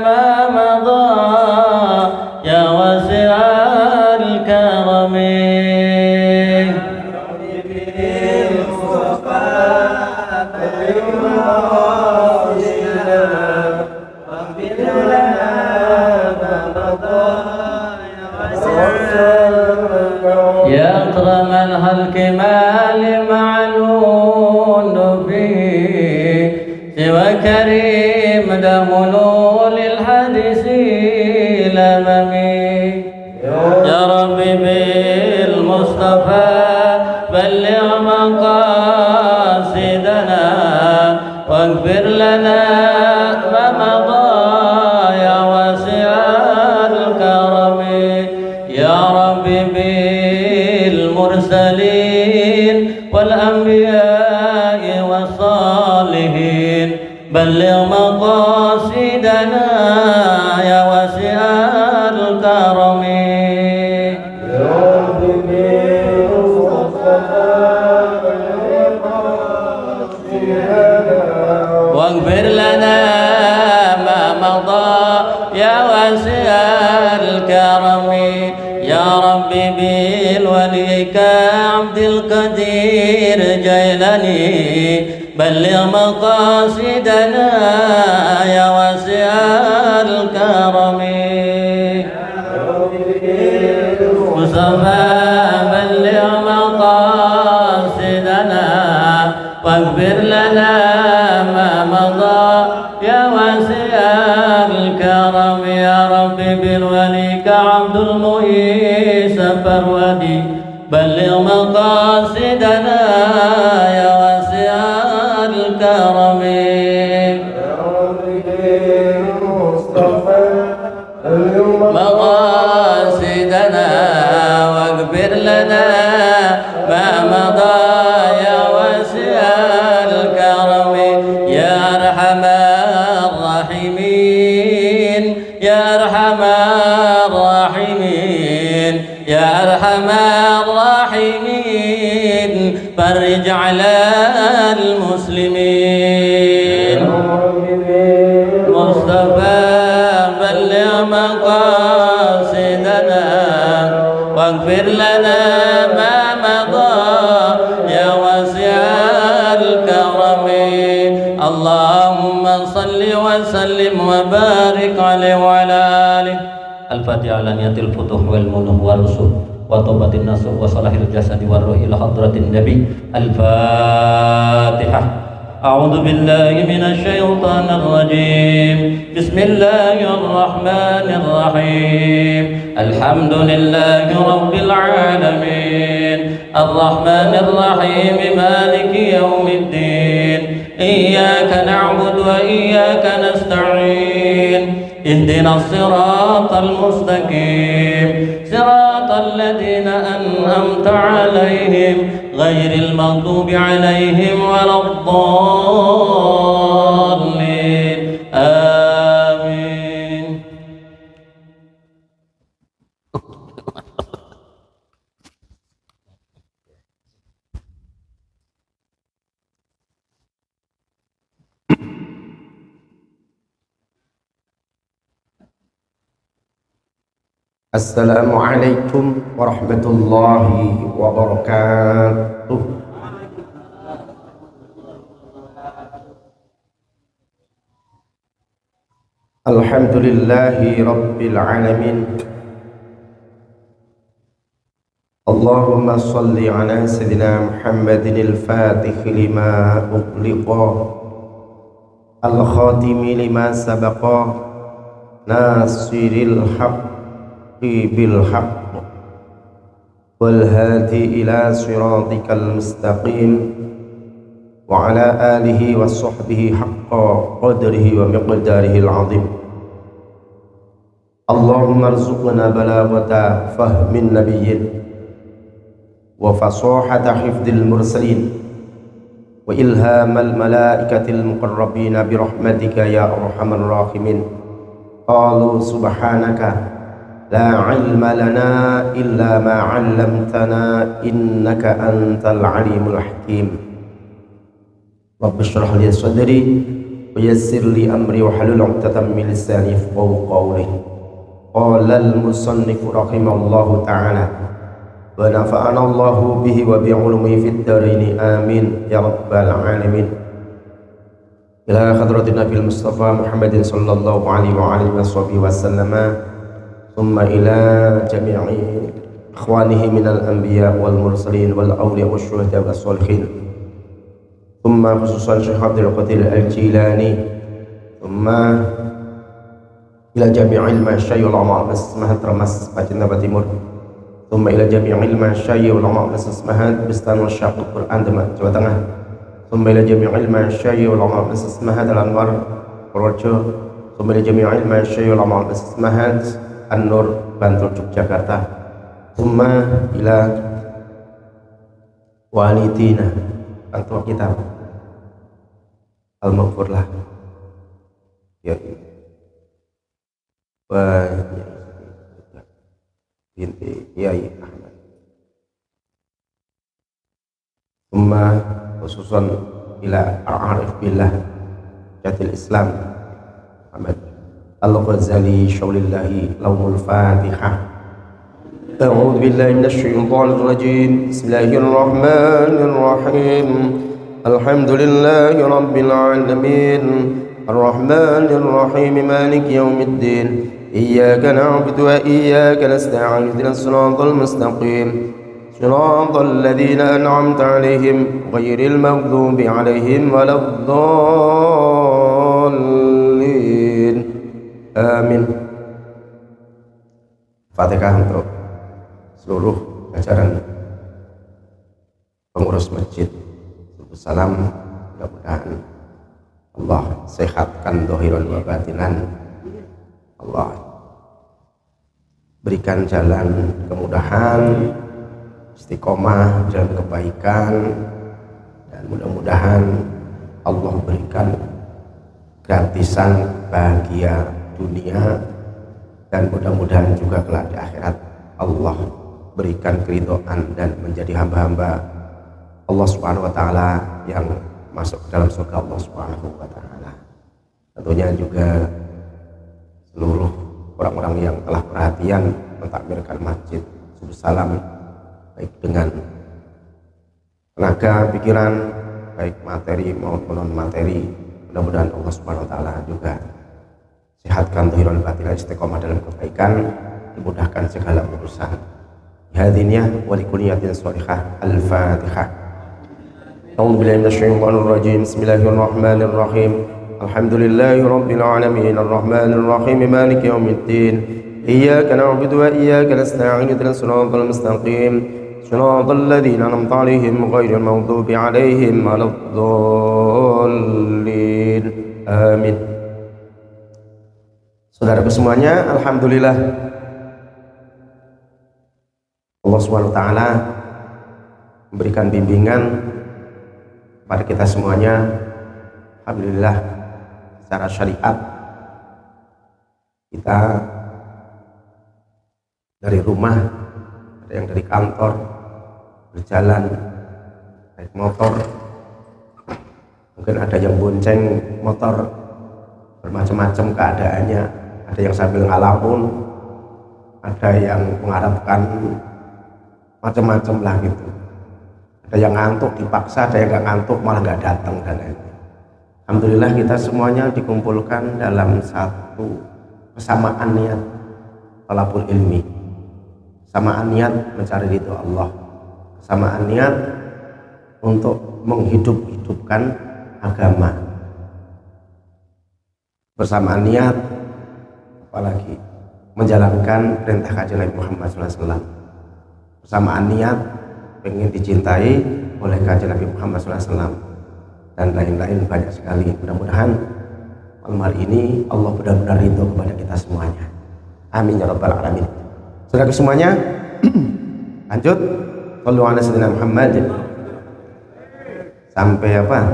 ما مضى يا واسع الكرم يا أكرم الخلق ما لمعلون فيه سوى كريم دمنو للحديث الأمامي يا ربي بالمصطفى بلغ مقاصدنا واغفر لنا ما مضى يا واسع الكرم يا ربي بالمرسلين والأنبياء والصالحين بلغ مقاصدنا يا واسع الكرم واغفر لنا ما مضى يا واسع الكرم يا ربي بالولي كعبد القدير جيلاني بلغ مقاصدنا يا واسع الكرم مصطفى بلغ مقاصدنا واغفر لنا ما مضى يا واسع الكرم يا ربي بالولي كعبد المؤيس فرودي بلغ مقاصدنا يا واسع الكرم مقاصدنا واغفر لنا ما مضى يا واسع الكرم يا أرحم الراحمين يا أرحم الراحمين يا أرحم الراحمين فرج على المسلمين مصطفى بلغ مقاصدنا واغفر لنا ما مضى يا واسع الكرم اللهم صل وسلم وبارك عليه وعلى آله الفاتحة على نية الفتوح والمنح والرسول وطوبة النصر وصلاح الجسد والروح إلى حضرة النبي الفاتحة أعوذ بالله من الشيطان الرجيم بسم الله الرحمن الرحيم الحمد لله رب العالمين الرحمن الرحيم مالك يوم الدين إياك نعبد وإياك نستعين اهدنا الصراط المستقيم صراط الذين أنعمت عليهم غير المغضوب عليهم ولا الضالين آمين. Assalamualaikum warahmatullahi wabarakatuh. Alhamdulillahi rabbil alamin. Allahumma salli ala sayyidina Muhammadin al-fatih lima ughliqa al-khatimi lima sabaqa nasiril haqq بالحق والهادي إلى صراطك المستقيم وعلى آله وصحبه حق قدره ومقداره العظيم. اللهم ارزقنا بلاغة فهم النبيين وفصاحة حفظ المرسلين وإلهام الملائكة المقربين برحمتك يا أرحم الراحمين. قالوا سبحانك لا علم لنا إلا ما علمتنا إنك أنت العليم الحكيم. رب اشرح لي صدري ويسر لي أمري واحلل عقدة من لساني يفقهوا قولي. قال المصنف رحمه الله تعالى ونفعنا الله به وبعلومه في الدارين آمين يا رب العالمين. إلى حضرة النبي المصطفى محمد صلى الله عليه وآله وصحبه وسلم ثم إلى جميع إخوانه من الأنبياء والمرسلين والأولياء والشهداء والصالحين ثم خصوصا Syekh Abdul Qadir Al-Jilani ثم إلى جميع المشايخ والعلماء بسمها ترمس Bacinda Timur ثم إلى جميع المشايخ والعلماء بسمها Bistan Syekh Al-Quran Demak Jawa Tengah ثم إلى جميع المشايخ والعلماء بسمها Al-Anwar Purworejo ثم إلى جميع المشايخ والعلماء بسمها An-Nur Bantul Yogyakarta ثم إلى walidina orang tua kita al-maghfur lah ya binti Yai Ahmad thumma khususan ila al-arif billah jatil Islam Ahmad al-Ghazali syaulillahi laumul fatihah. أعوذ بالله من الشيطان الرجيم بسم الله الرحمن الرحيم الحمد لله رب العالمين الرحمن الرحيم مالك يوم الدين إياك نعبد وإياك نستعين اهدنا الصراط المستقيم صراط الذين أنعمت عليهم غير المغضوب عليهم ولا الضالين آمين. Fatihah untuk seluruh jajaran pengurus masjid. Salam, mudah-mudahan Allah sehatkan dohiran wa batinan, Allah berikan jalan kemudahan, istiqomah jalan kebaikan, dan mudah-mudahan Allah berikan gratisan bahagia dunia, dan mudah-mudahan juga kelak di akhirat Allah berikan keridhaan dan menjadi hamba-hamba Allah Subhanahu wa taala yang masuk ke dalam surga Allah Subhanahu wa taala. Tentunya juga seluruh orang-orang yang telah perhatian mentakmirkan masjid Subuh Salam, baik dengan tenaga pikiran, baik materi maupun non materi. Mudah-mudahan Allah Subhanahu wa taala juga sehatkan dohiran batin, istiqomah dalam kebaikan, dimudahkan segala urusan. Hadiniyah wa likuniyatin sholihah. Al-Fatihah. A'udzu billahi minasyaitonir rajim. Bismillahirrahmanirrahim. Alhamdulillahi rabbil alamin arrahmanir rahim maliki yaumiddin. Iyyaka na'budu wa iyyaka nasta'in ihdinas siratal mustaqim siratal ladzina an'amta 'alaihim ghairil maghdubi 'alaihim waladdallin. Amin. Saudaraku semuanya, alhamdulillah Allah Subhanahu wa taala memberikan bimbingan pada kita semuanya. Alhamdulillah secara syariat kita dari rumah, ada yang dari kantor, berjalan naik motor, mungkin ada yang bonceng motor, bermacam-macam keadaannya, ada yang sambil ngalamun, ada yang mengharapkan macam-macam lah gitu, ada yang ngantuk dipaksa, ada yang nggak ngantuk malah nggak datang dan lain-lain. Alhamdulillah kita semuanya dikumpulkan dalam satu kesamaan niat talabul ilmi, kesamaan niat mencari ridho Allah, kesamaan niat untuk menghidup-hidupkan agama, bersamaan niat apalagi menjalankan perintah kajian Nabi Muhammad SAW, bersamaan niat pengen dicintai oleh kajian Nabi Muhammad SAW, dan lain-lain banyak sekali. Mudah-mudahan malam hari ini Allah benar-benar ridho kepada kita semuanya. Amin ya rabbal alamin. Saudara semuanya, lanjut. Shallu ala sayyidina Muhammad. Sampai apa?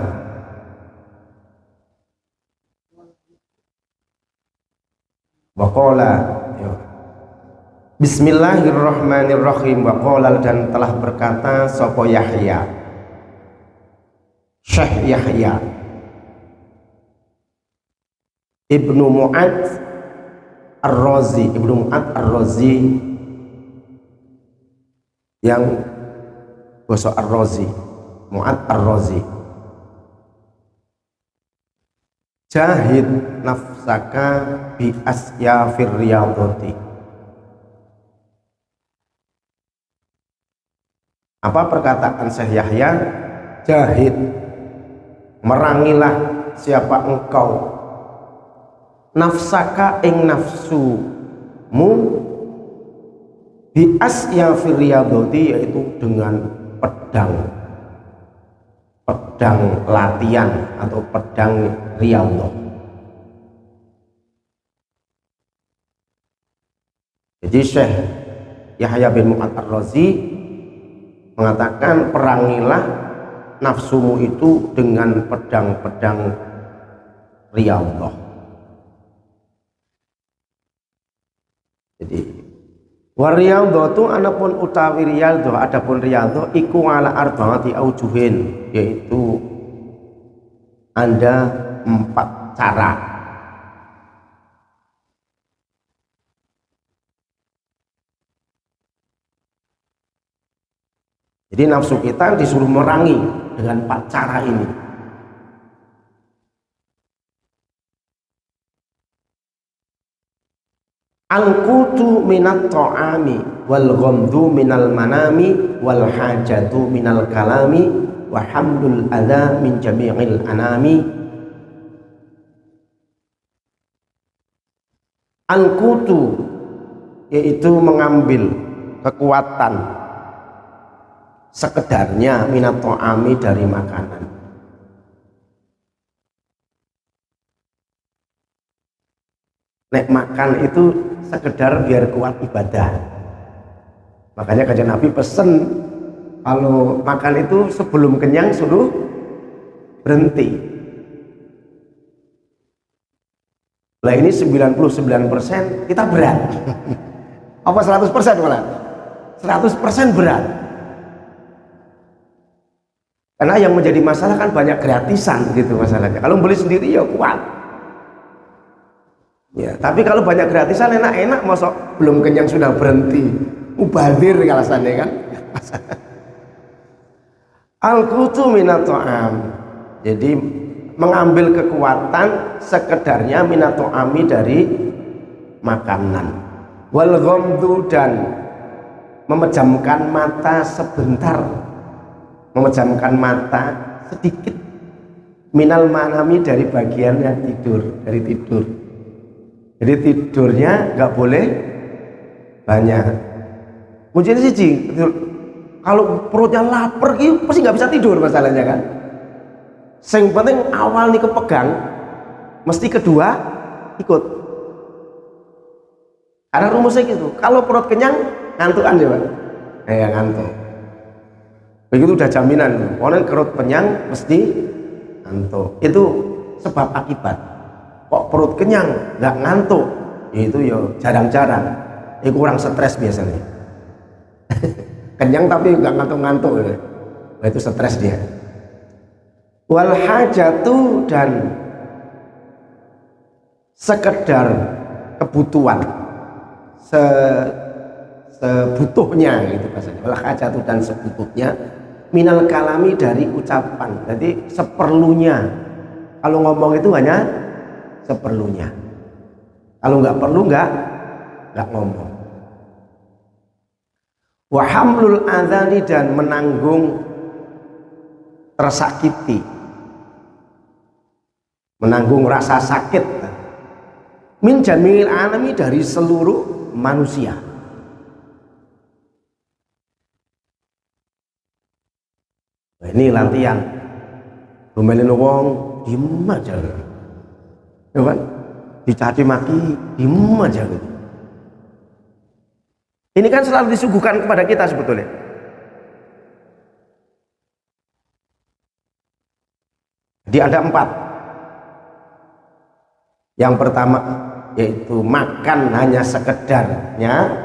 Waqala, Bismillahirrahmanirrahim. Waqala, dan telah berkata sapa Yahya, Syekh Yahya Ibnu Mu'ad Ar-Razi, Ibnu Mu'ad Ar-Razi yang bosok Ar-Razi, Mu'ad Ar-Razi. Jahid nafsaka bi asyafir riyadhati. Apa perkataan Syekh Yahya? Jahid, merangilah siapa engkau, nafsaka ing nafsumu, bi asyafir riyadhati, yaitu dengan pedang latihan atau pedang riyadhah. Jadi Syekh Yahya bin Mu'ad Ar-Razi mengatakan perangilah nafsumu itu dengan pedang-pedang riyadhah. Jadi wariyadhatu anapun utawi riyadhah, adapun riyadhah iku ala arba'ati aujuhin, yaitu ada 4 cara. Jadi nafsu kita disuruh merangi dengan 4 cara ini. Al-qutu minat ta'ami wal ghamdu minal manami wal hajatu minal kalami wa hamdul adha min jami'il anami. Al-qutu yaitu mengambil kekuatan sekedarnya minat ta'ami dari makanan. Nek makan itu sekedar biar kuat ibadah. Makanya Kanjeng Nabi pesen kalau makan itu sebelum kenyang suruh berhenti. Lah ini 99% kita berat. Apa 100% malah? 100% berat. Karena yang menjadi masalah kan banyak gratisan gitu masalahnya. Kalau beli sendiri ya kuat. Ya, tapi kalau banyak gratisan enak-enak, masa belum kenyang sudah berhenti. Mubazir kalasannya kan. Al-qutu minat ta'am. Jadi mengambil kekuatan sekedarnya minat ta'ami dari makanan. Wal ghamdu, dan memejamkan mata sebentar, memejamkan mata sedikit, minal manami, dari bagiannya tidur, dari tidur. Jadi tidurnya nggak boleh banyak. Kuncinya sih, kalau perutnya lapar gitu pasti nggak bisa tidur masalahnya kan. Yang penting awal nih kepegang, mesti kedua ikut. Karena rumusnya gitu, kalau perut kenyang ngantukan ya Pak. Ngantuk. Begitu udah jaminan, orang perut kenyang mesti ngantuk. Itu sebab akibat. Kok perut kenyang nggak ngantuk, itu ya jarang-jarang. Kurang stres biasanya. Kenyang tapi nggak ngantuk-ngantuk, ya. Nah, itu stres dia. Wal hajatu, dan sekedar kebutuhan, sebutuhnya gitu bahasanya. Wal hajatu, dan sebutuhnya, minal kalami, dari ucapan. Jadi seperlunya. Kalau ngomong itu hanya seperlunya. Kalau nggak perlu nggak ngomong. Wa hamlul adzani, dan menanggung tersakiti, menanggung rasa sakit, min jamil alami, dari seluruh manusia. Nah, ini latihan. Ngomelin wong diem aja, ya kan? Dicaci maki diem aja gitu. Ini kan selalu disuguhkan kepada kita sebetulnya. Jadi ada 4. Yang pertama yaitu makan hanya sekedarnya,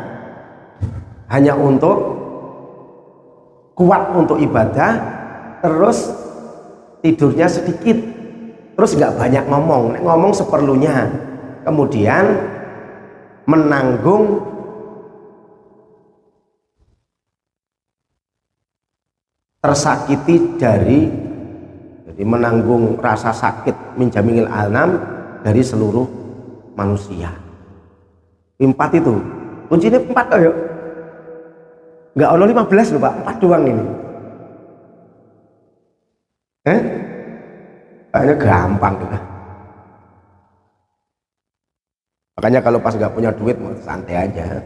hanya untuk kuat untuk ibadah, terus tidurnya sedikit, terus nggak banyak ngomong, ngomong seperlunya, kemudian menanggung tersakiti jadi menanggung rasa sakit minjamil alam dari seluruh manusia. 4 itu kuncinya 4. Ayo nggak ono 15 loh Pak, 4 doang ini. Kayaknya gampang gitu. Makanya kalau pas nggak punya duit santai aja,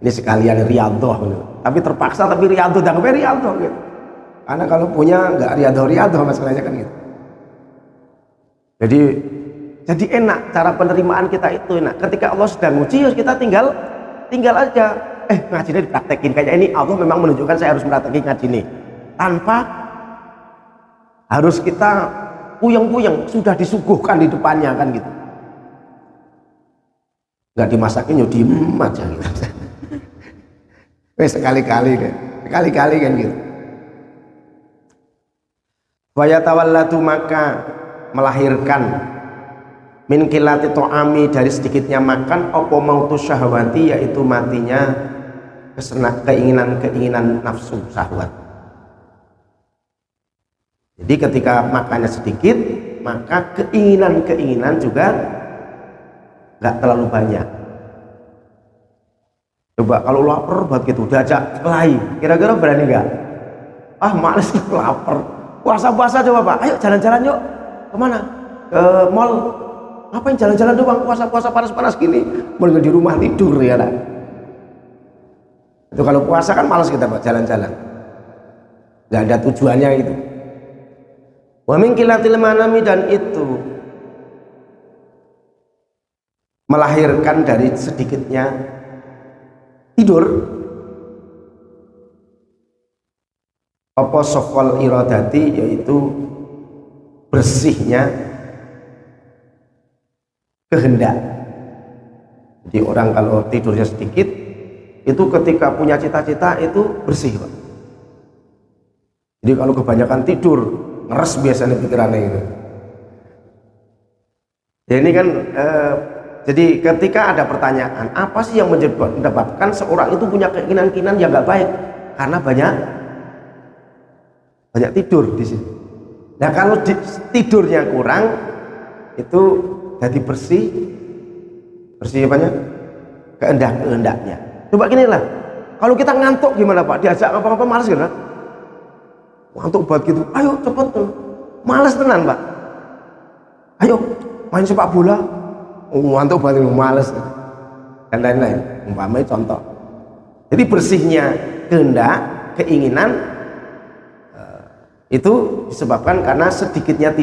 ini sekalian riyadhah gitu. Tapi terpaksa, tapi riyadhah jangan riyadhah gitu. Karena kalau punya nggak riyadhah masalahnya kan gitu. Jadi enak, cara penerimaan kita itu enak. Ketika Allah sedang uji, kita tinggal aja. Ngajinya dipraktekin, kayaknya ini Allah memang menunjukkan saya harus mempraktekin ngaji ini. Tanpa harus kita puyeng-puyeng, sudah disuguhkan di depannya kan gitu. Nggak dimasakin, diem aja gitu. Sekali-kali kan gitu. Wayatawallatu, maka melahirkan min qillati ta'ami, dari sedikitnya makan, apa mautu syahwati, yaitu matinya keinginan nafsu syahwat. Jadi ketika makannya sedikit, maka keinginan juga nggak terlalu banyak. Coba kalau lapar banget gitu, diajak kelahi, kira-kira berani nggak? Males lapar. Puasa coba Pak, ayo jalan-jalan yuk. Kemana? Ke mall. Ngapain jalan-jalan doang, puasa panas-panas gini, mending di rumah tidur ya lah. Itu kalau puasa kan malas kita Pak jalan-jalan, nggak ada tujuannya itu. Wa min qillatil manami, dan itu melahirkan dari sedikitnya tidur. Apa sofwal iradati, yaitu bersihnya kehendak. Jadi orang kalau tidurnya sedikit, itu ketika punya cita-cita itu bersih Pak. Jadi kalau kebanyakan tidur, ngeres biasanya pikirannya itu. Ya ini kan jadi ketika ada pertanyaan, apa sih yang menyebabkan seorang itu punya keinginan-keinginan yang nggak baik? Karena banyak tidur di sini. Nah kalau tidurnya kurang, itu jadi bersih apanya? Kehendaknya. Coba gini lah, kalau kita ngantuk gimana Pak? Diajak apa-apa malas kan? Ngantuk banget gitu, ayo cepet tuh. Malas tenan Pak. Ayo main sepak bola. Ngantuk banget, malas. Dan lain-lain. Umpamanya contoh. Jadi bersihnya kehendak, keinginan, itu disebabkan karena sedikitnya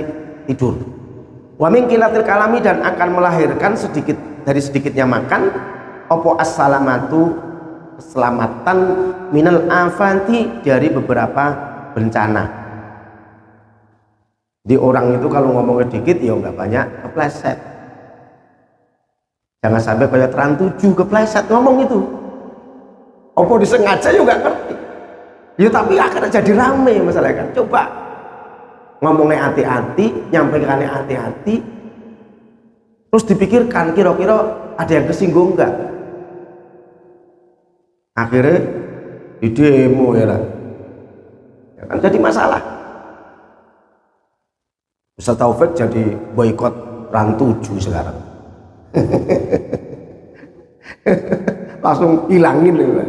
tidur. Wa min qillatil kalami, dan akan melahirkan dari sedikitnya makan, apa as-salamatu, keselamatan, minal afati, dari beberapa bencana. Di orang itu kalau ngomongnya dikit ya nggak banyak kepleset. Jangan sampai kayak Trans 7 kepleset ngomong itu. Apa disengaja juga ngerti. Ya tapi akan jadi rame masalahnya kan. Coba ngomongnya hati-hati, nyampaikannya hati-hati, terus dipikirkan kira-kira ada yang kesinggung enggak. Akhirnya di demo ya lah. Ya kan jadi masalah. Ustaz Taufik jadi boikot Trans 7 sekarang. Langsung hilangin ya.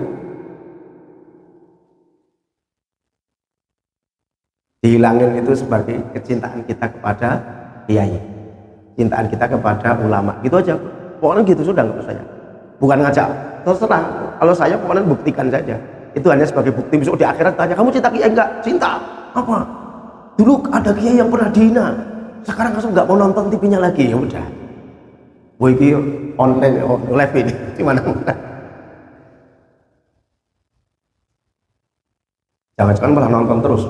Dihilangin itu sebagai kecintaan kita kepada kiai, cintaan kita kepada ulama, gitu aja. Pokoknya gitu sudah, nggak usah. Bukan ngajak, terserah. Kalau saya pokoknya buktikan saja. Itu hanya sebagai bukti. Besok di akhirat tanya, kamu cinta kiai enggak? Cinta. Apa? Dulu ada kiai yang pernah dihina, sekarang kamu nggak mau nonton TV-nya lagi. Ya udah. Boy online live ini di mana-mana. Jangan-jangan malah nonton terus.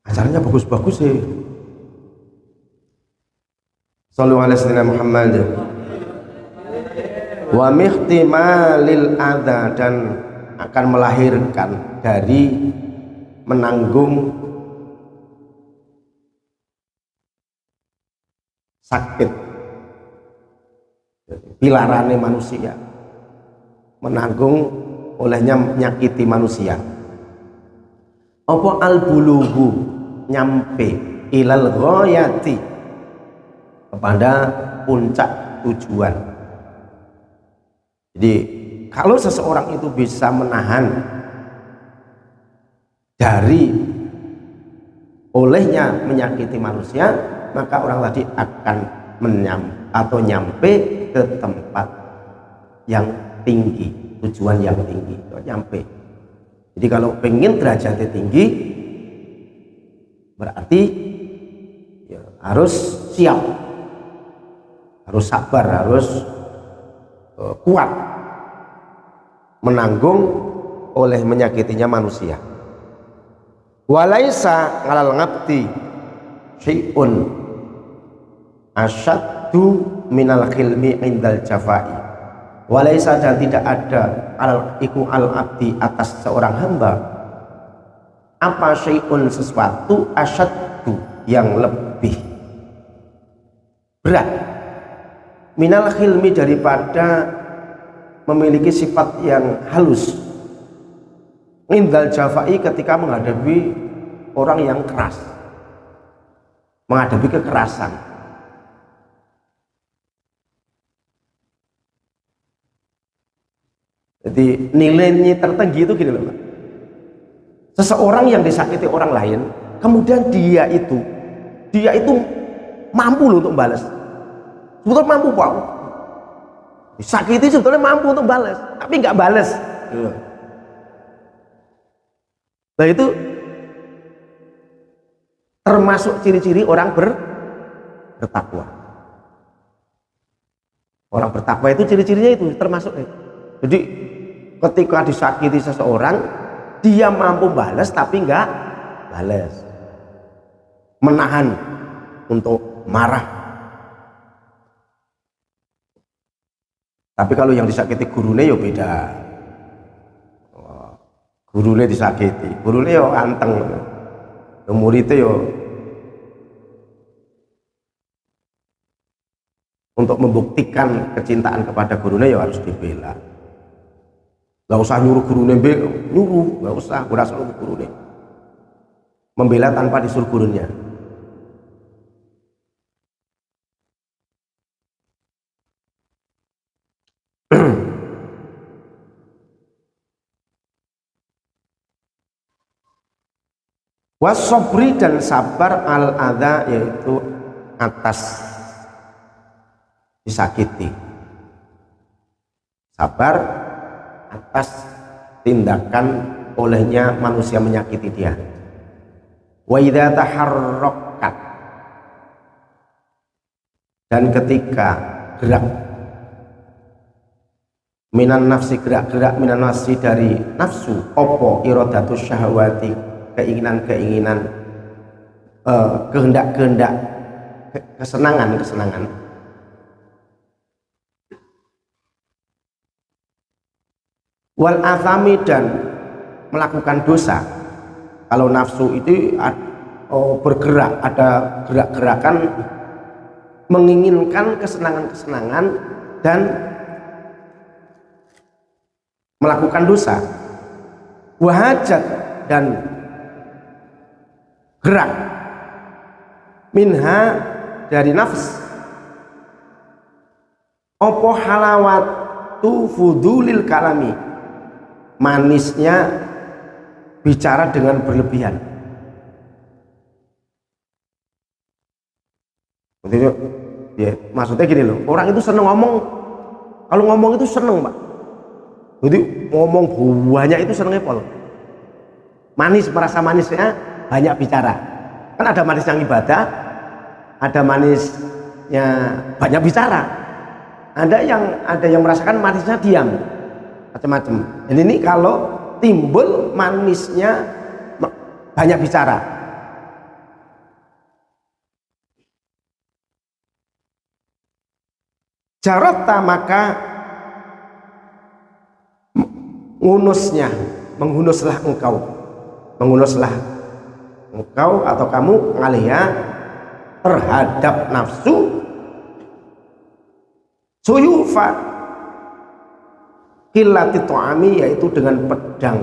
Acaranya bagus-bagus sih. Shallu ala sayyidina Muhammad. Wa mihtimalil adza, dan akan melahirkan dari menanggung sakit, pilarane manusia, menanggung olehnya menyakiti manusia. Apa al-bulughu, nyampe ilal ghayati, kepada puncak tujuan. Jadi kalau seseorang itu bisa menahan dari olehnya menyakiti manusia, maka orang tadi akan nyampe ke tempat yang tinggi, tujuan yang tinggi, nyampe. Jadi kalau pengen derajatnya tinggi, berarti ya, harus siap, harus sabar, harus kuat menanggung oleh menyakitinya manusia. Walaisa ngalal ngabdi syai'un asyaddu minal khilmi indal jafai. Walaisa, dan tidak ada al abdi atas seorang hamba apa syai'un, sesuatu asyaddu yang lebih berat minal khilmi, daripada memiliki sifat yang halus indal jafai, ketika menghadapi orang yang keras, menghadapi kekerasan. Jadi nilainya tertinggi itu gini loh Pak, seseorang yang disakiti orang lain, kemudian dia itu mampu loh untuk balas. Sebetulnya mampu Pak, disakiti sebetulnya mampu untuk balas, tapi nggak balas. Nah itu termasuk ciri-ciri orang bertakwa. Orang bertakwa itu ciri-cirinya itu termasuk. Jadi ketika disakiti seseorang, dia mampu balas tapi nggak balas, menahan untuk marah. Tapi kalau yang disakiti gurune ya beda. Gurune disakiti, gurune ya anteng, muridnya ya untuk membuktikan kecintaan kepada gurune ya harus dibela. Gak usah nyuruh gurune, nyuruh, gak usah, gue rasa gurune membela tanpa disuruh gurunya. Wasobri, dan sabar al adha, yaitu atas disakiti, sabar atas tindakan olehnya manusia menyakiti dia. Wa idza taharrakat, dan ketika gerak minan nafsi, gerak-gerak minan nafsi dari nafsu, opo iradatus syahwati, keinginan-keinginan, kehendak-kehendak, kesenangan-kesenangan, wal athami, dan melakukan dosa. Kalau nafsu itu bergerak, ada gerak-gerakan menginginkan kesenangan-kesenangan dan melakukan dosa. Wahajat, dan gerak minha, dari nafs, opo halawatu fudulil kalami, manisnya bicara dengan berlebihan. Maksudnya gini loh, orang itu seneng ngomong, kalau ngomong itu seneng Pak, jadi ngomong banyak itu senengnya pol, manis, merasa manisnya banyak bicara. Kan ada manis yang ibadah, ada manisnya banyak bicara, ada yang merasakan manisnya diam, macam-macam. Dan ini kalau timbul manisnya banyak bicara, jarota, maka menghunuslah engkau atau kamu ngaliha terhadap nafsu Suyufa qillati ta'ami, yaitu dengan pedang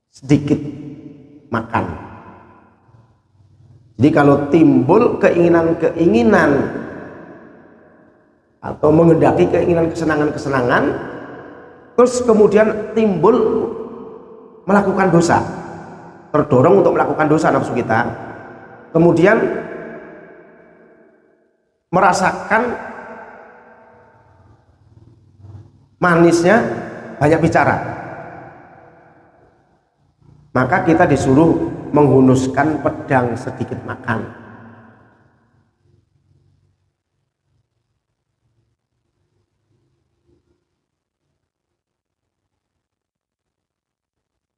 sedikit makan. Jadi kalau timbul keinginan-keinginan atau menghendaki keinginan kesenangan-kesenangan, terus kemudian timbul melakukan dosa, terdorong untuk melakukan dosa nafsu kita, kemudian merasakan manisnya banyak bicara, maka kita disuruh menghunuskan pedang sedikit makan.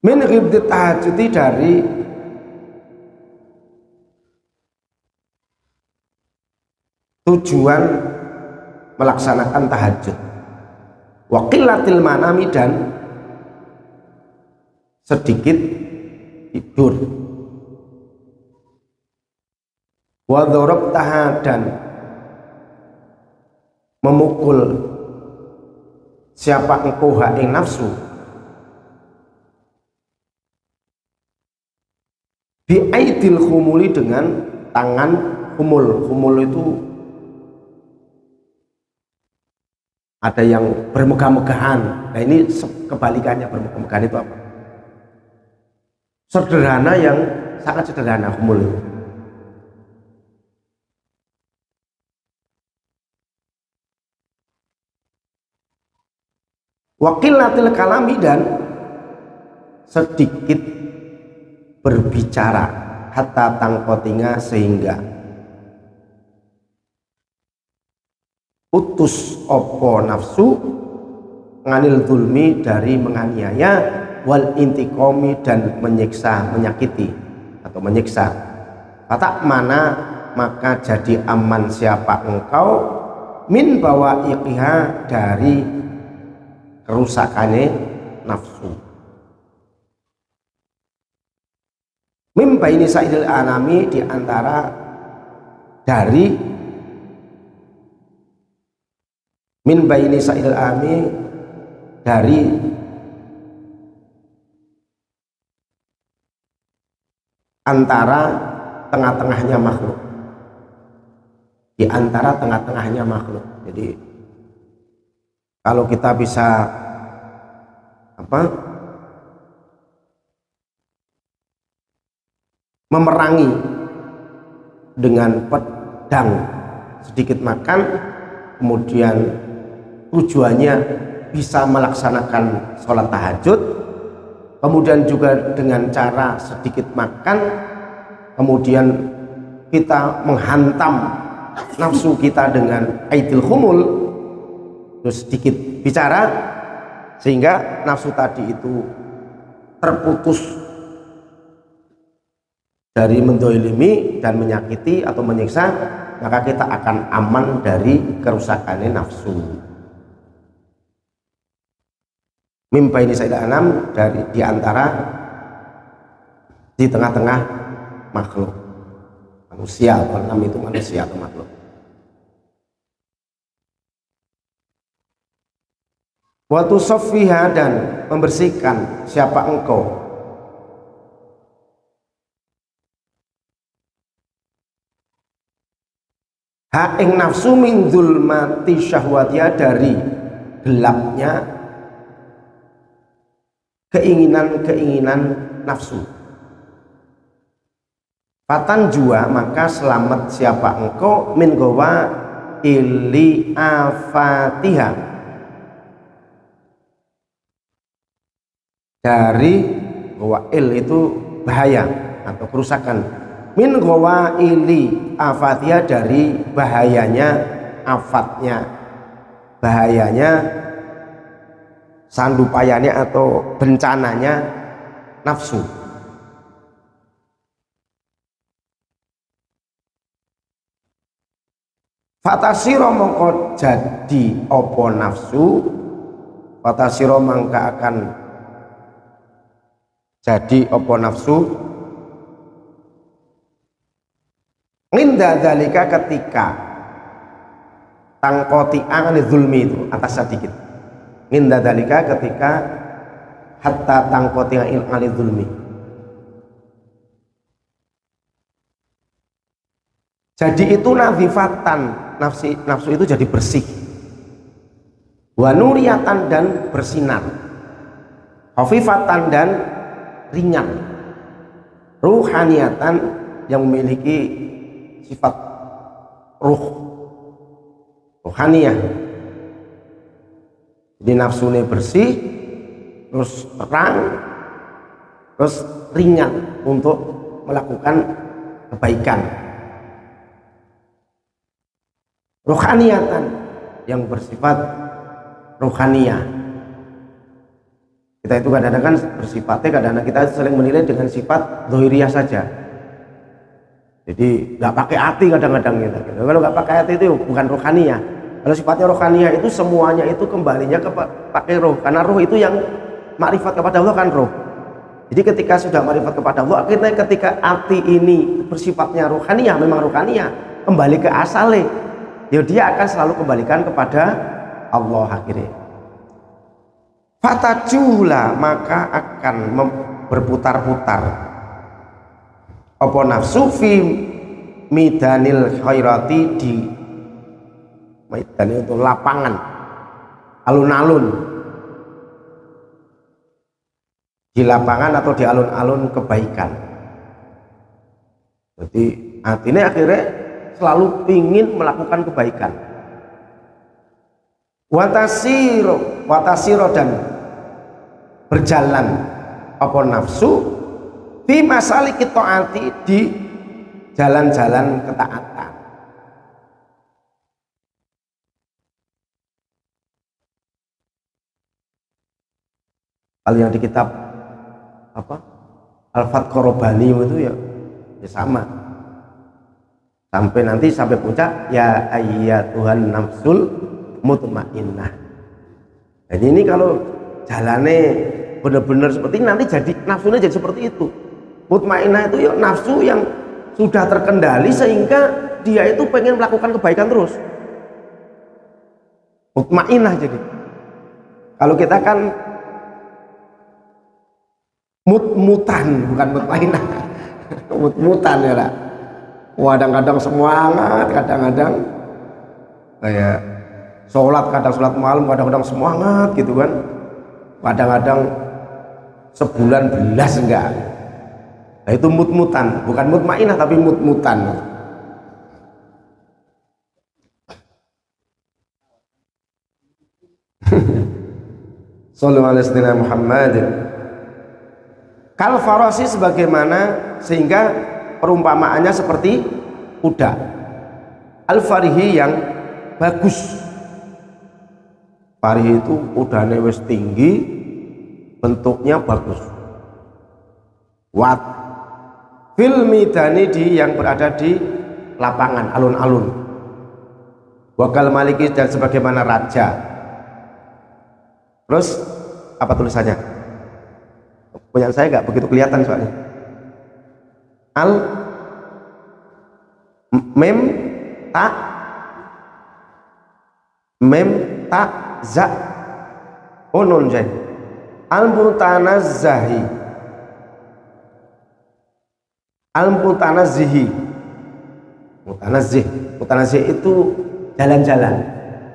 Min ghibdi tahajudi, dari tujuan melaksanakan tahajud. Wa qillatil manami, dan sedikit tidur. Wa dzarabtaha, dan memukul siapa engkau ha ing nafsu, bi aidil khumuli, dengan tangan khumul. Khumul itu ada yang bermegah-megahan. Nah, ini kebalikannya. Bermegah-megahan itu apa? Sederhana, yang sangat sederhana, khumul itu. Wa qillatil kalami, dan sedikit berbicara, hatta tangkotinga, sehingga putus opo nafsu, nganil zulmi, dari menganiaya, wal intikomi, dan menyiksa, menyakiti atau menyiksa. Fatak mana, maka jadi aman siapa engkau, min bawa iqiha, dari kerusakannya nafsu. Mimba ini sa'idil anami, diantara dari min baini sa'il ami, dari antara tengah-tengahnya makhluk, di antara tengah-tengahnya makhluk. Jadi kalau kita bisa memerangi dengan pedang sedikit makan, kemudian tujuannya bisa melaksanakan sholat tahajud, kemudian juga dengan cara sedikit makan, kemudian kita menghantam nafsu kita dengan aidil khumul, terus sedikit bicara, sehingga nafsu tadi itu terputus dari mendolimi dan menyakiti atau menyiksa, maka kita akan aman dari kerusakannya nafsu. Mimpa ini saya anam, dari diantara, di tengah-tengah makhluk manusia. Kalau enam itu manusia atau makhluk. Waktu sofiha, dan membersihkan siapa engkau, ha ing nafsu, min zulmati syahwatiha, dari gelapnya keinginan-keinginan nafsu. Fatan jua, maka selamat siapa engkau, min gowa ili afatiha, dari gowa il itu bahaya atau kerusakan, min gowa ili afatiha, dari bahayanya afatnya, bahayanya sandupayanya atau bencananya nafsu. Fatasiro, mongko jadi opo nafsu, fatasiro, mangka akan jadi opo nafsu, nginda dalika, ketika tangkoti angani zulmi itu atas sedikit. Inda dalika ketika hatta tangkoti angani zulmi. Jadi itu nazifatan, nafsu itu jadi bersih. Wa nuriyatan dan bersinar. Khafifatan dan ringan. Ruhaniyatan yang memiliki sifat ruhaniyah. Jadi nafsunya bersih, terus terang, terus ringan untuk melakukan kebaikan. Ruhaniyatan yang bersifat ruhaniyah. Kita itu kadang-kadang kan bersifatnya, kadang-kadang kita saling menilai dengan sifat zahiriyah saja. Jadi nggak pakai hati kadang-kadang gitu. Kalau nggak pakai hati itu bukan rohaniyah. Kalau sifatnya rohaniyah itu semuanya itu kembalinya ke pakai roh, karena roh itu yang makrifat kepada Allah kan roh. Jadi ketika sudah makrifat kepada Allah, akhirnya ketika hati ini bersifatnya rohaniyah, memang rohaniyah, kembali ke asalnya, ya dia akan selalu kembalikan kepada Allah akhirnya. Fatajula, maka akan berputar-putar apa nafsu fi midanil khairati, di midan itu lapangan, alun-alun, di lapangan atau di alun-alun kebaikan. Jadi hatinya akhirnya selalu ingin melakukan kebaikan. Watasiro dan berjalan apa nafsu fi masalik taati, di jalan-jalan ketaatan. Kalau yang di kitab apa Al-Fath Qorobani itu ya sama, sampai nanti sampai puncak ya ayyatuhan nafsul mutmainnah. Jadi ini kalau jalannya benar-benar seperti ini, nanti jadi nafsunya jadi seperti itu. Mutmainnah itu ya nafsu yang sudah terkendali sehingga dia itu pengen melakukan kebaikan terus. Mutmainnah. Jadi kalau kita kan mut-mutan, bukan mutmainnah. Mut-mutan ya lah. Kadang-kadang semangat, kadang-kadang kayak sholat, kadang sholat malam, kadang-kadang semangat gitu kan, kadang-kadang sebulan belas enggak. Nah itu mut-mutan, bukan mutmainah tapi mut-mutan. Sallallahu alaihi wasallam Muhammad. Kal farasi, sebagaimana, sehingga perumpamaannya seperti kuda. Al farihi, yang bagus. Farihi itu kudanya wis tinggi, bentuknya bagus. Wat fil midani, di yang berada di lapangan, alun-alun. Wakal maliki, dan sebagaimana raja. Terus apa tulisannya? Punya saya nggak begitu kelihatan soalnya. Al mem ta za nun jadi al mutanazzahi, al mutanazzihi. Mutanazzih itu jalan-jalan,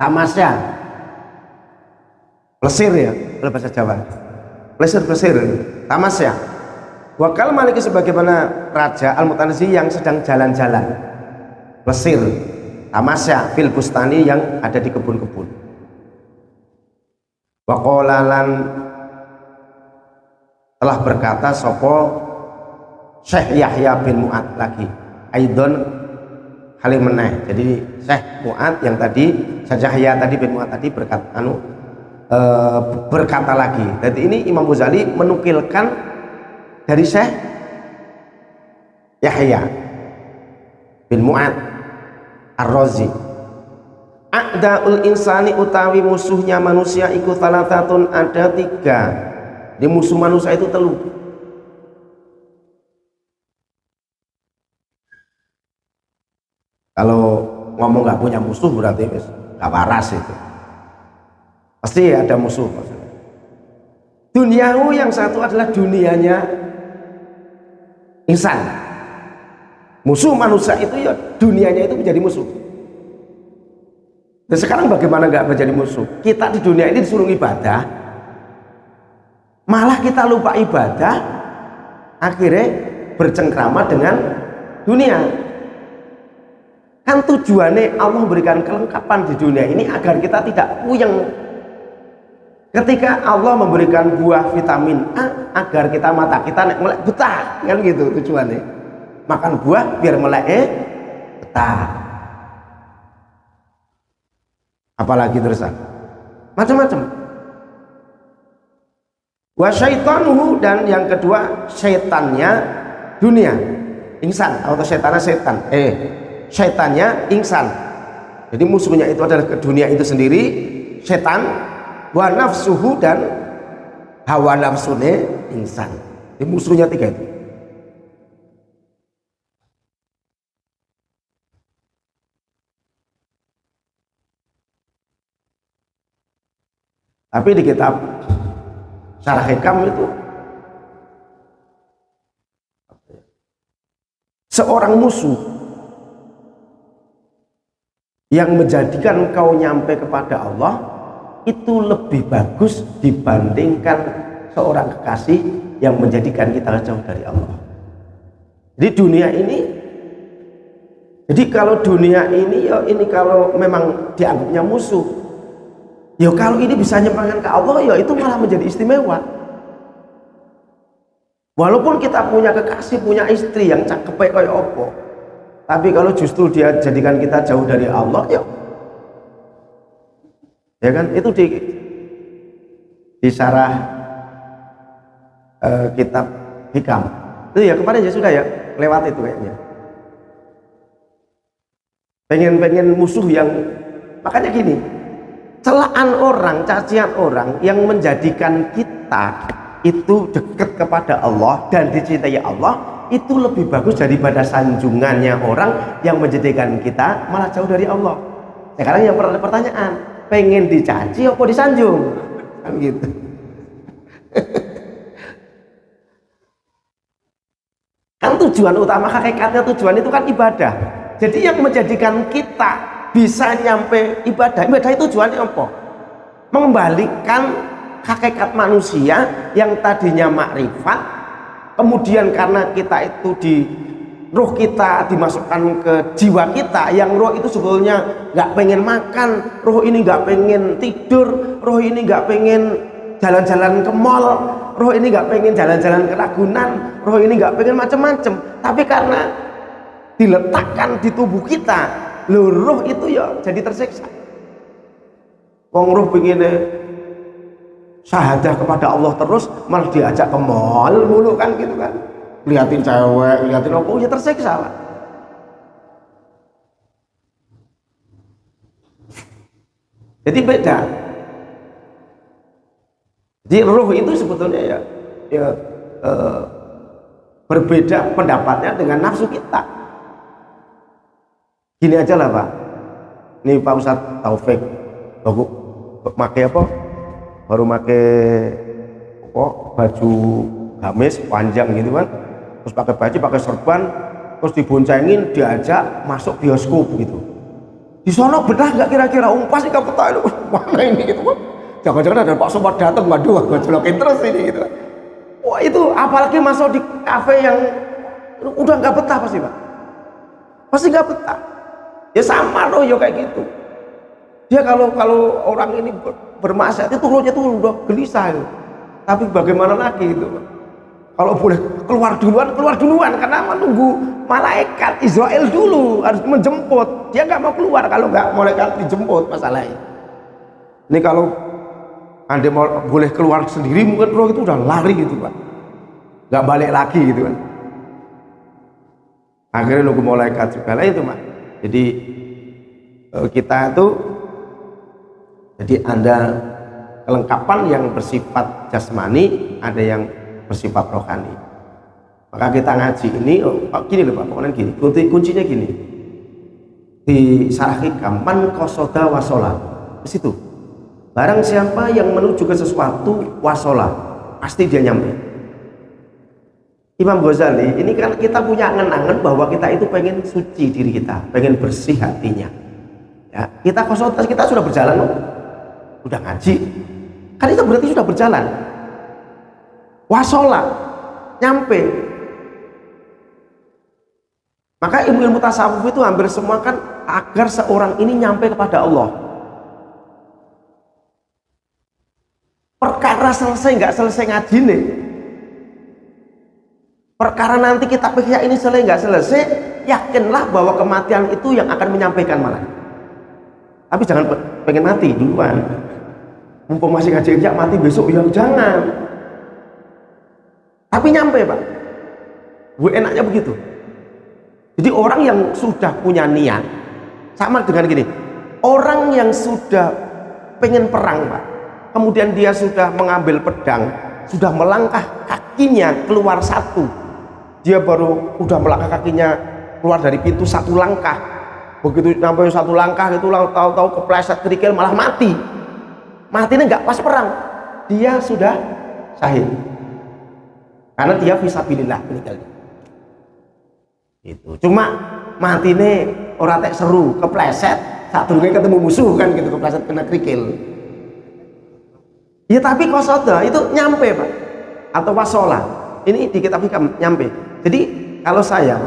tamasya, plesir ya kalau bahasa Jawa. Plesir, tamasya. Wakal maliki, sebagaimana raja, al mutanazzi, yang sedang jalan-jalan, plesir, tamasya, fil bustani, yang ada di kebun-kebun. Waqalalan, telah berkata sopo Syekh Yahya bin Mu'ad lagi, aidon halim meneh. Jadi Syekh Mu'ad yang tadi, Syekh Yahya tadi bin Mu'ad tadi berkata lagi. Jadi ini Imam Ghazali menukilkan dari Syekh Yahya bin Mu'ad Ar-Razi. A'daul insani, utawi musuhnya manusia, iku salatatun, ada 3. Di musuh manusia itu 3. Kalau ngomong nggak punya musuh berarti gak waras itu. Pasti ada musuh. Duniawi yang satu adalah dunianya insan. Musuh manusia itu ya dunianya itu menjadi musuh. Dan sekarang bagaimana nggak menjadi musuh? Kita di dunia ini disuruh ibadah, malah kita lupa ibadah, akhirnya bercengkrama dengan dunia. Kan tujuannya Allah memberikan kelengkapan di dunia ini agar kita tidak puyeng. Ketika Allah memberikan buah vitamin A agar kita mata kita melek betah, kan gitu tujuannya. Makan buah biar melek betah. Apalagi terusan macam-macam. Wa syaitanuhu, dan yang kedua syaitannya dunia, insan atau syaitannya setan. Syaitannya insan. Jadi musuhnya itu adalah ke dunia itu sendiri, setan, wa nafsuhu, dan hawa nafsunya insan. Jadi musuhnya tiga itu. Tapi di kitab Syarah Hikam itu seorang musuh yang menjadikan kau nyampe kepada Allah itu lebih bagus dibandingkan seorang kekasih yang menjadikan kita jauh dari Allah. Jadi dunia ini, jadi kalau dunia ini ya ini kalau memang dianggapnya musuh, ya kalau ini bisa nyempangkan ke Allah ya itu malah menjadi istimewa. Walaupun kita punya kekasih, punya istri yang cakep kayak opo, tapi kalau justru dia jadikan kita jauh dari Allah ya kan, itu di syarah kitab Hikam itu ya kemarin ya sudah ya lewat itu kayaknya. Pengen musuh yang, makanya gini, celaan orang, cacian orang yang menjadikan kita itu dekat kepada Allah dan dicintai Allah itu lebih bagus daripada sanjungannya orang yang menjadikan kita malah jauh dari Allah. Sekarang yang pertanyaan, pengen dicaci apa disanjung? Kan gitu. Kan tujuan utama, hakikatnya tujuan itu kan ibadah. Jadi yang menjadikan kita bisa nyampe ibadah itu tujuannya apa? Mengembalikan hakikat manusia yang tadinya makrifat, kemudian karena kita itu di roh kita dimasukkan ke jiwa kita, yang roh itu sebetulnya nggak pengen makan, roh ini nggak pengen tidur, roh ini nggak pengen jalan-jalan ke mall, roh ini nggak pengen jalan-jalan ke Ragunan, roh ini nggak pengen macam-macam, tapi karena diletakkan di tubuh kita, roh itu ya jadi tersiksa. Wong roh pengen syahadah kepada Allah terus malah diajak ke mall mulu kan gitu kan, liatin cewek, liatin apa, ya tersiksa lah. Jadi beda. Jadi roh itu sebetulnya berbeda pendapatnya dengan nafsu kita. Gini aja lah Pak, ini Pak Ustadz Taufik baru pakai apa? Baru pakai baju gamis panjang gitu kan, terus pakai baju, pakai serban, terus diboncengin, diajak masuk bioskop gitu. Di sana benar nggak kira-kira? Pasti nggak betah itu, mana ini gitu kan? Jangan-jangan ada Pak Somad datang, waduh, gue jolokin terus ini gitu. Wah itu apalagi masuk di kafe yang udah nggak betah pasti Pak, pasti nggak betah. Ya sama loh ya kayak gitu. Dia kalau orang ini bermaksiat itu rohnya tuh udah gelisah gitu. Tapi bagaimana lagi itu? Kalau boleh keluar duluan karena menunggu malaikat Israel dulu harus menjemput. Dia nggak mau keluar kalau nggak malaikat dijemput masalahnya. Ini kalau Anda boleh keluar sendiri mungkin roh itu udah lari gitu Pak, nggak balik lagi gitu kan. Akhirnya nunggu malaikat juga lah itu Pak. Jadi kita itu, jadi ada kelengkapan yang bersifat jasmani, ada yang bersifat rohani. Maka kita ngaji ini, gini loh Pak, pokoknya gini, kuncinya gini. di Sarah Hikam, man qasoda wasola. Di situ. Barang siapa yang menuju ke sesuatu wasola, pasti dia nyampe. Imam Ghazali, ini kan kita punya angan-angan bahwa kita itu pengen suci diri kita, pengen bersih hatinya. Ya, kita qasoda, kita sudah berjalan loh. Udah ngaji. Kan itu berarti sudah berjalan. Wasola, nyampe. Maka ilmu-ilmu tasawuf itu hampir semua kan agar seorang ini nyampe kepada Allah. Perkara selesai nggak selesai ngaji nih. Perkara nanti kita pikir ini selesai nggak selesai, yakinlah bahwa kematian itu yang akan menyampaikan malah. Tapi jangan pengen mati duluan. Mumpung masih ngaji aja mati besok, ya jangan. Tapi nyampe Pak. Gue enaknya begitu. Jadi orang yang sudah punya niat, sama dengan gini, orang yang sudah pengen perang Pak, kemudian dia sudah mengambil pedang, sudah melangkah kakinya keluar satu, dia baru udah melangkah kakinya keluar dari pintu satu langkah, begitu sampai satu langkah itu tahu-tahu kepleset kerikil malah mati. Matinya nggak pas perang, dia sudah syahid karena dia fisabilillah meninggalnya. Itu cuma mati nih orang tek seru kepleset saat durungnya ketemu musuh kan gitu, kepleset kena kerikil ya. Tapi qasoda itu nyampe Pak, atau wasola ini di kitab hikam nyampe. Jadi kalau saya,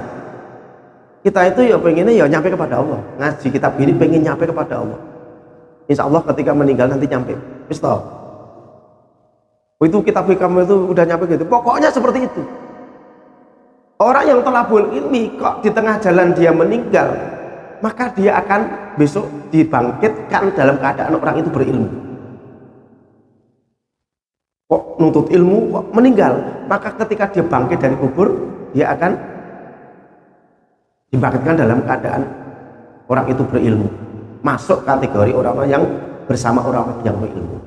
kita itu ya pengennya ya nyampe kepada Allah, ngaji kitab ini pengen nyampe kepada Allah, insya Allah ketika meninggal nanti nyampe. Mister itu kitab hikam itu udah nyampe gitu, pokoknya seperti itu. Orang yang thalabul ilmi kok di tengah jalan dia meninggal, maka dia akan besok dibangkitkan dalam keadaan orang itu berilmu. Kok nuntut ilmu kok meninggal, maka ketika dia bangkit dari kubur, dia akan dibangkitkan dalam keadaan orang itu berilmu, masuk kategori orang yang bersama orang yang berilmu.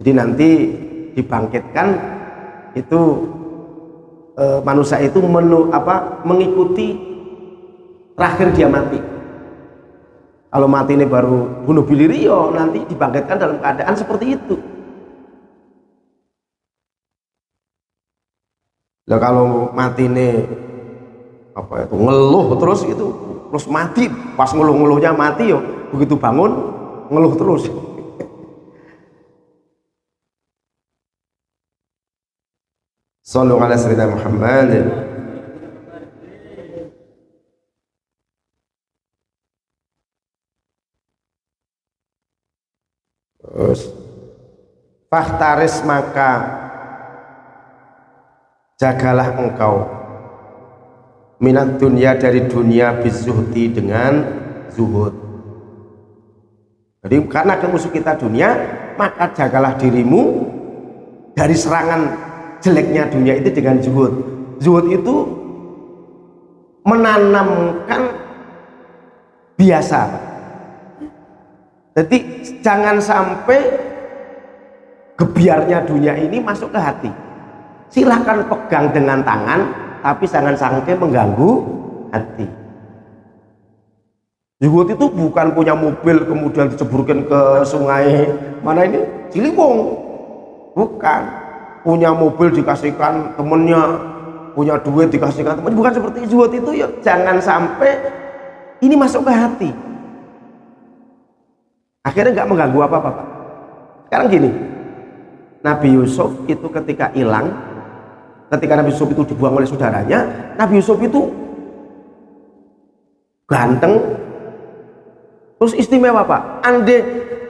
Jadi nanti dibangkitkan itu manusia itu mengikuti terakhir dia mati. Kalau mati ini baru bunuh diri, nanti dibangkitkan dalam keadaan seperti itu. Nah, kalau mati ini ngeluh terus itu, terus mati pas ngeluh-ngeluhnya mati begitu bangun ngeluh terus. Sallu ala sayyidina Muhammad. Terus fahtaris maka jagalah engkau minat dunia dari dunia bizuhdi dengan zuhud. Jadi karena musuh kita dunia, maka jagalah dirimu dari serangan jeleknya dunia itu dengan zuhud. Zuhud itu menanamkan biasa. Jadi jangan sampai gebiarnya dunia ini masuk ke hati. Silahkan pegang dengan tangan, tapi jangan sampai mengganggu hati. Zuhud itu bukan punya mobil kemudian diceburkan ke sungai mana ini Ciliwung, bukan. Punya mobil dikasihkan temennya, punya duit dikasihkan temennya, bukan seperti zuhud itu ya. Jangan sampai ini masuk ke hati, akhirnya nggak mengganggu apa-apa Pak. Sekarang gini, Nabi Yusuf itu ketika hilang, ketika Nabi Yusuf itu dibuang oleh saudaranya, Nabi Yusuf itu ganteng, terus istimewa Pak. Andai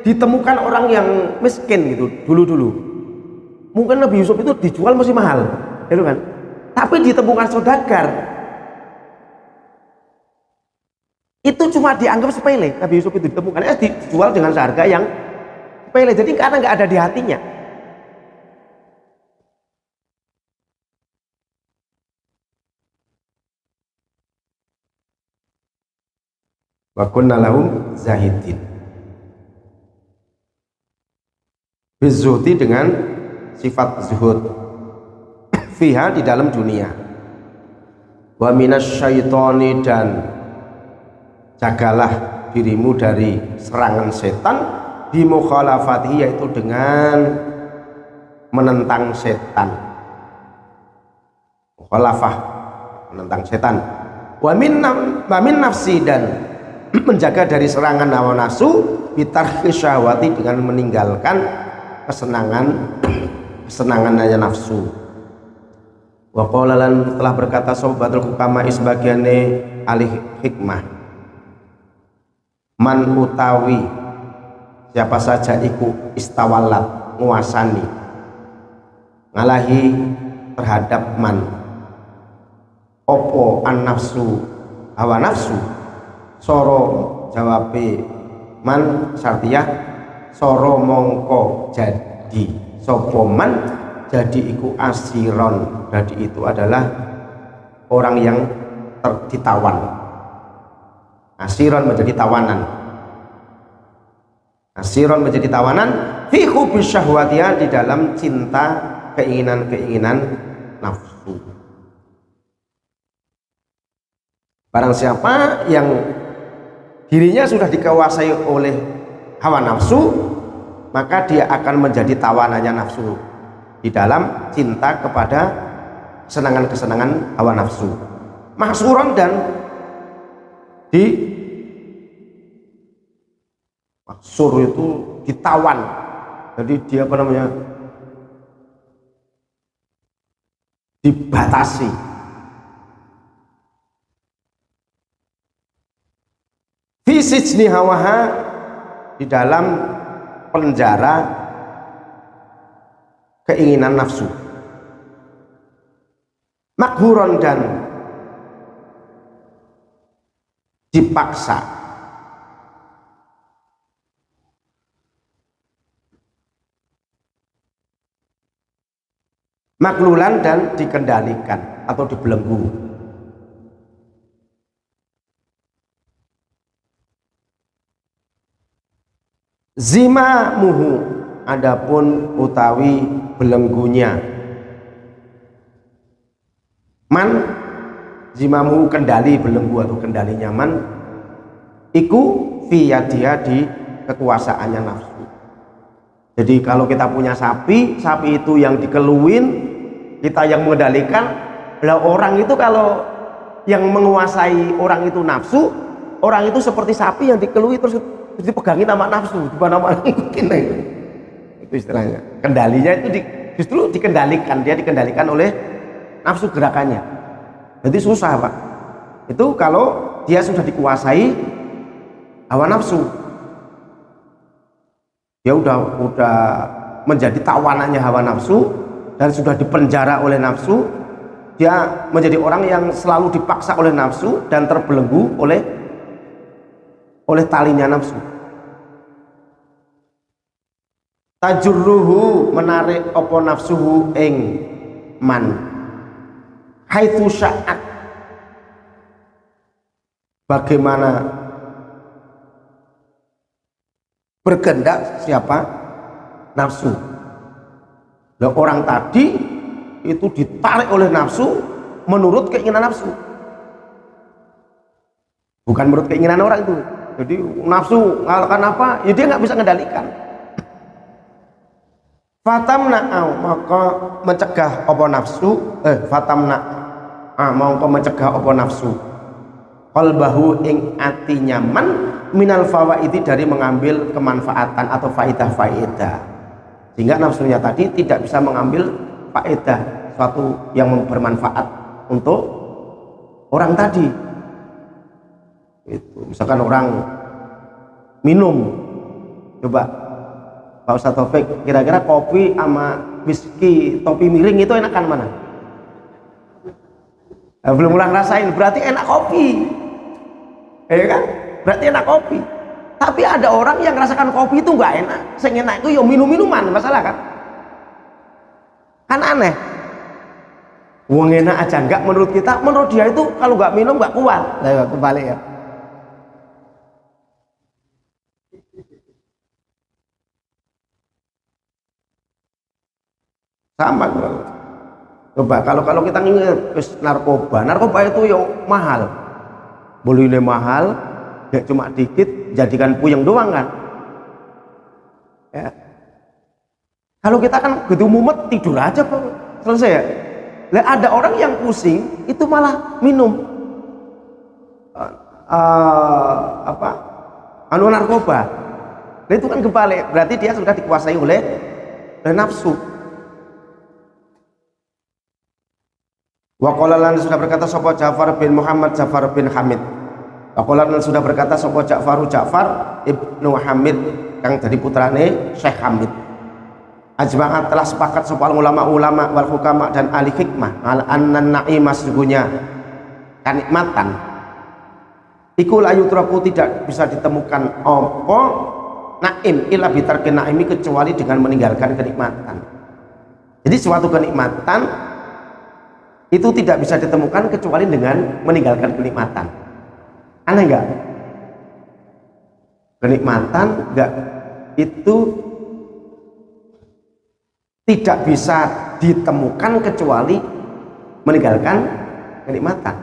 ditemukan orang yang miskin gitu dulu-dulu, mungkin Nabi Yusuf itu dijual masih mahal, gitu kan? Tapi ditemukan saudagar, itu cuma dianggap sepele. Nabi Yusuf itu ditemukan, dijual dengan seharga yang sepele. Jadi karena nggak ada di hatinya. Wa kunna lahum zahidin. Bizuhdi dengan sifat zuhud fiha di dalam dunia. Wa minasyaitoni dan jagalah dirimu dari serangan setan bimukhalafatihi, yaitu dengan menentang setan. Mukhalafah, menentang setan. Wa min nafsi, dan menjaga dari serangan hawa nafsu bitarki syahwati, dengan meninggalkan kesenangannya nafsu. Wa qala, lan telah berkata sobatul hukama sebagiane ahli hikmah, man utawi siapa saja iku istawalat nguasani ngalahi terhadap man opo an nafsu hawa nafsu, soro jawabe man syartiyah, soro mongko jadi sopo man, jadi iku asiron, jadi itu adalah orang yang ditawan. Asiron menjadi tawanan, asiron menjadi tawanan fi hubbi syahwatiyah, di dalam cinta keinginan-keinginan nafsu. Barang siapa yang dirinya sudah dikuasai oleh hawa nafsu, maka dia akan menjadi tawanannya nafsu di dalam cinta kepada kesenangan-kesenangan hawa nafsu. Mahsuron, dan mahsur itu ditawan, jadi dia apa namanya, dibatasi. Fi sijni hawaha, di dalam penjara keinginan nafsu. Makhuron, dan dipaksa. Maklulan, dan dikendalikan atau dibelenggu. Zimamuhu, adapun utawi belenggunya man, zimamuhu kendali belenggu atau kendalinya man, iku fiyadia, di kekuasaannya nafsu. Jadi kalau kita punya sapi itu yang dikeluin, kita yang mengendalikan. Lah orang itu kalau yang menguasai orang itu nafsu, orang itu seperti sapi yang dikelui terus dipegangin sama nafsu, mana ngikutin itu istilahnya. Kendalinya itu justru dikendalikan, dia dikendalikan oleh nafsu gerakannya. Jadi susah Pak, itu kalau dia sudah dikuasai hawa nafsu, dia udah menjadi tawanannya hawa nafsu dan sudah dipenjara oleh nafsu. Dia menjadi orang yang selalu dipaksa oleh nafsu dan terbelenggu oleh talinya nafsu. Tajurruhu, menarik opo nafsuhu ing man, haitsu sya'at, bagaimana berkehendak siapa nafsu. Nah, orang tadi itu ditarik oleh nafsu menurut keinginan nafsu, bukan menurut keinginan orang itu. Jadi nafsu ngalahkan apa ya, dia nggak bisa mengendalikan. Fatamna'au, maka mencegah apa nafsu, maka mencegah apa nafsu qalbahu ing ati nyaman minal fawaidi, dari mengambil kemanfaatan atau faedah-faedah, sehingga nafsunya tadi tidak bisa mengambil faedah, suatu yang bermanfaat untuk orang tadi. Itu misalkan orang minum, coba Pak Ustadz Taufik, kira-kira kopi sama whisky topi miring itu enakan mana? Nah, belum pernah ngerasain, berarti enak kopi, ya kan? Berarti enak kopi. Tapi ada orang yang merasakan kopi itu nggak enak, yang enak itu ya minum-minuman, masalah kan? Kan aneh. Wong enak aja nggak menurut kita, menurut dia itu kalau nggak minum nggak kuat. Nah, kembali ya. Sama. Coba kalau kita ingat narkoba itu ya mahal, belinya mahal, Gak cuma dikit jadikan puyeng doang kan ya. Kalau kita kan gitu mumet tidur aja Pak, selesai ya. Lah ada orang yang pusing itu malah minum narkoba. Nah, itu kan kebalik, berarti dia sudah dikuasai oleh nafsu. Wa qala lan sudah berkata sapa Ja'far bin Muhammad Ja'far bin Hamid. Wa qala lan sudah berkata sapa Ja'far ibnu Hamid kang dari putrane Syekh Hamid. Ajma'at telah sepakat sapa ulama-ulama wal hukama dan ahli hikmah al annan na'imah sesungguhnya kenikmatan iku la yutraku tidak bisa ditemukan apa naim illa bitarkin naimi kecuali dengan meninggalkan kenikmatan. Jadi suatu kenikmatan itu tidak bisa ditemukan kecuali dengan meninggalkan kenikmatan. Aneh enggak? Kenikmatan enggak itu tidak bisa ditemukan kecuali meninggalkan kenikmatan.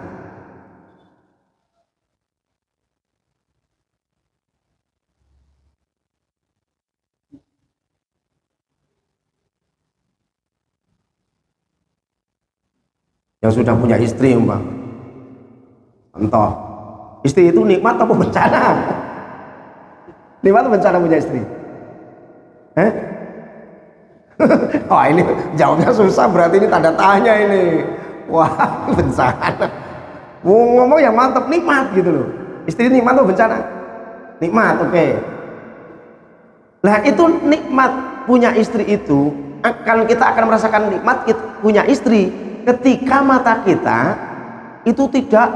Yang sudah punya istri Mbak, entah istri itu nikmat apa bencana? Nikmat atau bencana punya istri? Wah ini jawabnya susah, berarti ini tanda tanya ini. Wah bencana. Ngomong yang mantap, nikmat gitu loh. Istri nikmat atau bencana? Nikmat, oke. Nah itu nikmat punya istri itu kita akan merasakan nikmat punya istri ketika mata kita itu tidak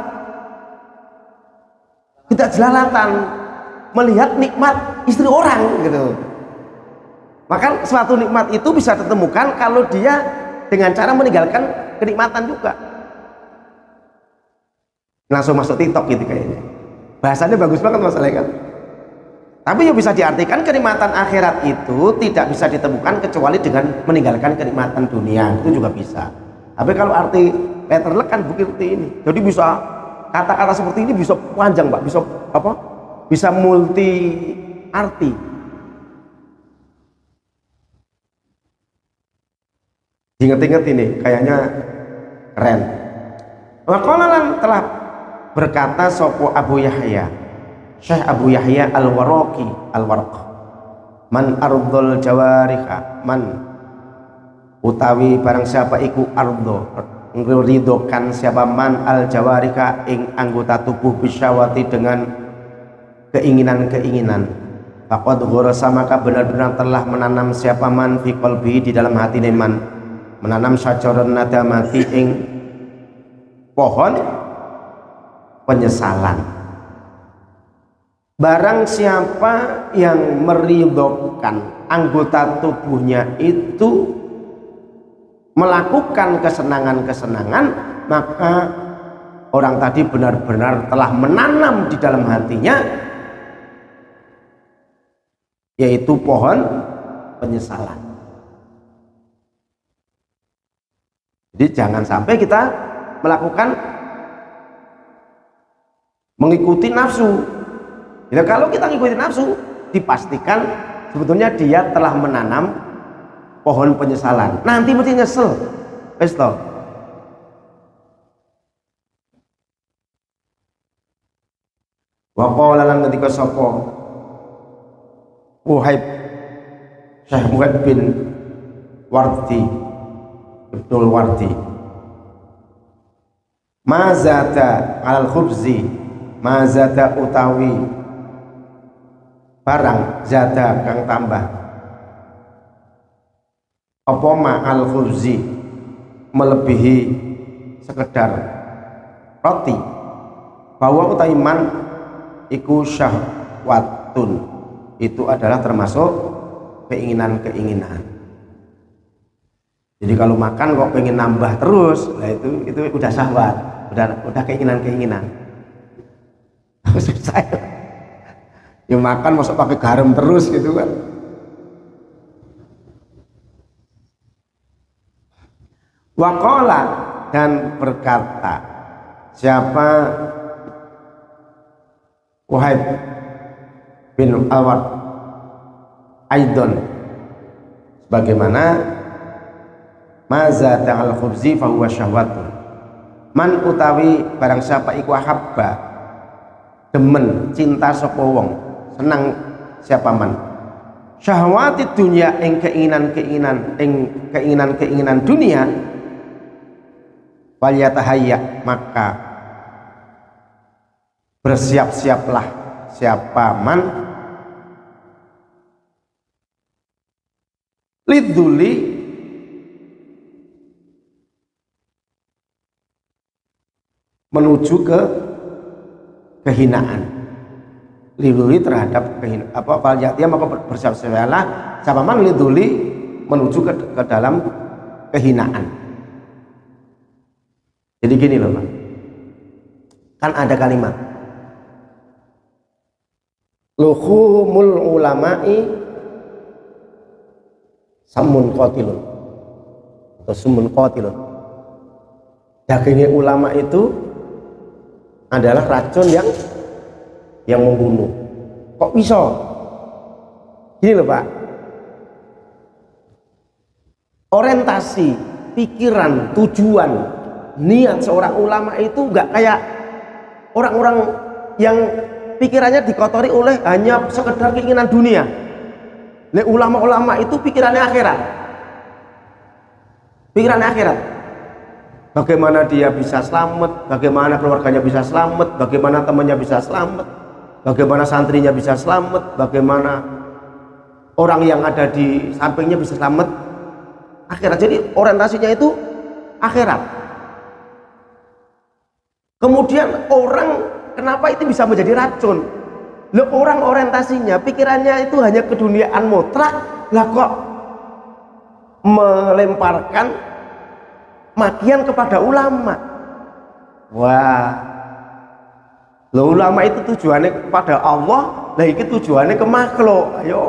jelalatan melihat nikmat istri orang gitu. Maka suatu nikmat itu bisa ditemukan kalau dia dengan cara meninggalkan kenikmatan juga. Langsung masuk TikTok gitu kayaknya. Bahasanya bagus banget masalahnya kan. Tapi yang bisa diartikan kenikmatan akhirat itu tidak bisa ditemukan kecuali dengan meninggalkan kenikmatan dunia. Itu juga bisa. Tapi kalau arti letterlek kan seperti ini. Jadi bisa kata-kata seperti ini bisa panjang Pak, bisa apa? Bisa multi arti. Ingat-ingat ini kayaknya keren. Waqalan telah berkata sopo Abu Yahya Syekh Abu Yahya Al-Waraqi Al-Warq man ardhul jawarika man utawi barang siapa iku ardho ngridokan siapa man al jawarika ing anggota tubuh bisyawati dengan keinginan-keinginan faqad ghurasa maka benar-benar telah menanam siapa man fi qalbi di dalam hati man menanam syajaran nadamati ing pohon penyesalan. Barang siapa yang meridhokan anggota tubuhnya itu melakukan kesenangan-kesenangan, maka orang tadi benar-benar telah menanam di dalam hatinya yaitu pohon penyesalan. Jadi jangan sampai kita melakukan mengikuti nafsu. Ya, kalau kita mengikuti nafsu, dipastikan sebetulnya dia telah menanam pohon penyesalan. Nanti mesti nyesel. Wis to. Wa qala lan ketika sapa Wuhaib Syekh Wuhaib bin Wardi Ibnul Wardi mazata alal khubzi mazata utawi barang zada kang tambah apa ma al khubzi melebihi sekedar roti bahwa utawi man iku syahwatun itu adalah termasuk keinginan-keinginan. Jadi kalau makan kok pengen nambah terus, nah itu udah syahwat, udah keinginan-keinginan. Susah ya. Ya makan masuk pakai garam terus gitu kan. Waqala dan berkata siapa Wahib bin Awad Aidon sebagaimana maza ta'al khubzi fahuwa syahwatun man utawi barang siapa iku ahabba demen cinta sapa wong senang siapa man syahwati dunia ing keinginan dunia wal yatahayya maka bersiap-siaplah siapa man lidzuli menuju ke kehinaan liduli terhadap kehinaan apa faljatia maka bersiap-siaplah siapa man liduli menuju ke dalam kehinaan. Jadi gini loh Pak, kan ada kalimat luhumul ulama'i samun qatilun atau sumun qatilun, dagingnya ulama itu adalah racun yang membunuh. Kok bisa? Gini loh Pak, orientasi, pikiran, tujuan, niat seorang ulama itu nggak kayak orang-orang yang pikirannya dikotori oleh hanya sekedar keinginan dunia. Nah, ulama-ulama itu pikirannya akhirat. Pikirannya akhirat. Bagaimana dia bisa selamat, bagaimana keluarganya bisa selamat, bagaimana temannya bisa selamat, bagaimana santrinya bisa selamat, bagaimana orang yang ada di sampingnya bisa selamat. Akhirat. Jadi orientasinya itu akhirat. Kemudian orang kenapa itu bisa menjadi racun? Loh, orang orientasinya, pikirannya itu hanya keduniaan mutlak, lah kok melemparkan makian kepada ulama. Wah, loh ulama itu tujuannya kepada Allah, lah ini tujuannya ke makhluk. Ayo,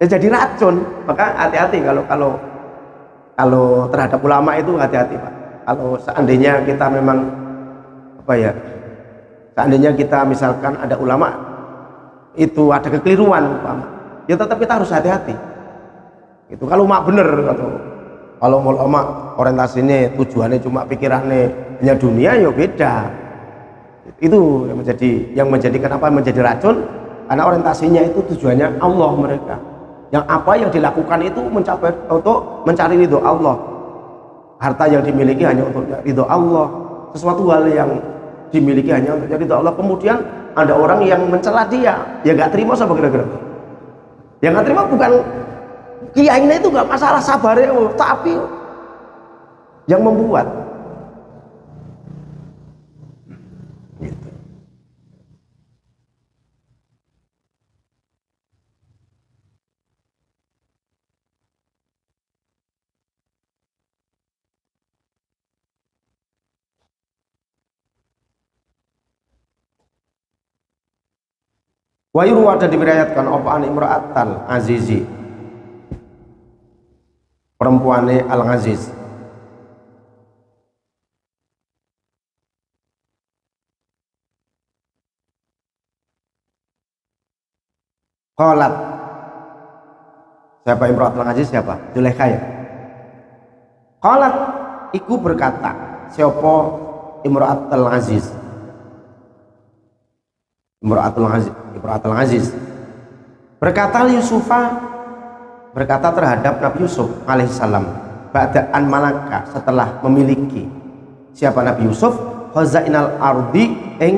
ya jadi racun. Maka hati-hati kalau terhadap ulama itu hati-hati Pak. Kalau seandainya kita memang apa ya, seandainya kita misalkan ada ulama itu ada kekeliruan Pak, ya tetap kita harus hati-hati. Itu kalau mak bener atau kalau ulama orientasinya tujuannya cuma pikirannya hanya dunia, ya beda. Itu yang menjadi kenapa menjadi racun, karena orientasinya itu tujuannya Allah mereka. Yang apa yang dilakukan itu untuk mencari ridho Allah. Harta yang dimiliki hanya untuk ridho Allah. Sesuatu hal yang dimiliki hanya untuk ridho Allah. Kemudian ada orang yang mencela dia, ya nggak terima sama kira-kira. Yang nggak terima bukan kiainya itu nggak masalah sabarnya, tapi yang membuat gitu. Wa yurwa dan diriwayatkan opaan imra'atal azizi perempuane al-aziz qalat. Siapa imra'atul aziz? Siapa? Zulaikha ya. Qalat iku berkata siapa imra'atul aziz, Imra'atul Aziz berkata terhadap Nabi Yusuf alaihissalam ba'da'an malaka setelah memiliki siapa Nabi Yusuf khazainal ardi ing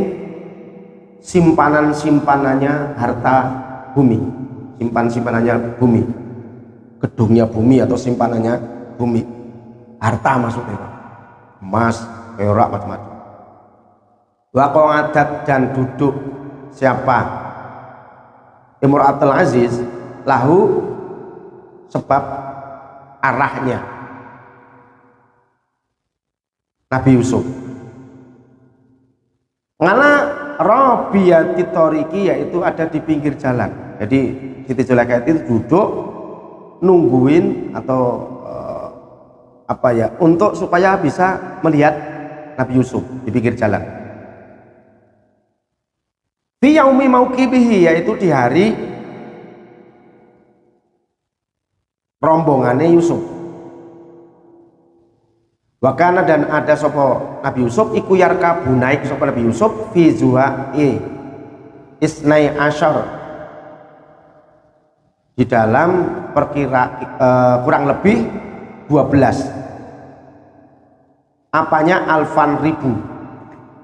simpanannya harta bumi, simpanannya bumi, gedungnya bumi atau simpanannya bumi, harta maksudnya emas, perak, macam-macam. Wa qadat dan duduk siapa Imra'atul Aziz lahu sebab arahnya Nabi Yusuf ngala robiyati toriki, yaitu ada di pinggir jalan. Jadi Siti Zulaikha itu duduk nungguin atau untuk supaya bisa melihat Nabi Yusuf di pinggir jalan. fi yaumi mauqibihi, yaitu di hari rombongannya Yusuf. Wakana dan ada sopo Nabi Yusuf iku yarkabu naik sopo Nabi Yusuf fi zuha'i isnai asyar, di dalam kurang lebih 12 apanya alfan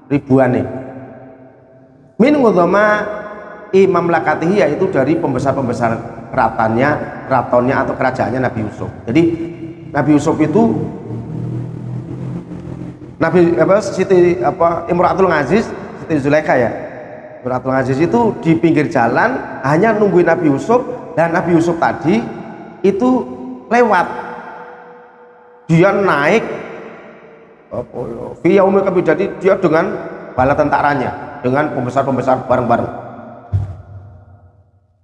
ribuan nih min ngudhama imam lakatihi, yaitu dari pembesar-pembesar keratonnya atau kerajaannya Nabi Yusuf. Jadi Nabi Yusuf itu Imratul Aziz, Siti Zulaikha ya. Imratul Aziz itu di pinggir jalan hanya nungguin Nabi Yusuf, dan Nabi Yusuf tadi itu lewat. Dia naik via umil kabir, jadi dia dengan bala tentaranya, dengan pembesar-pembesar bareng-bareng.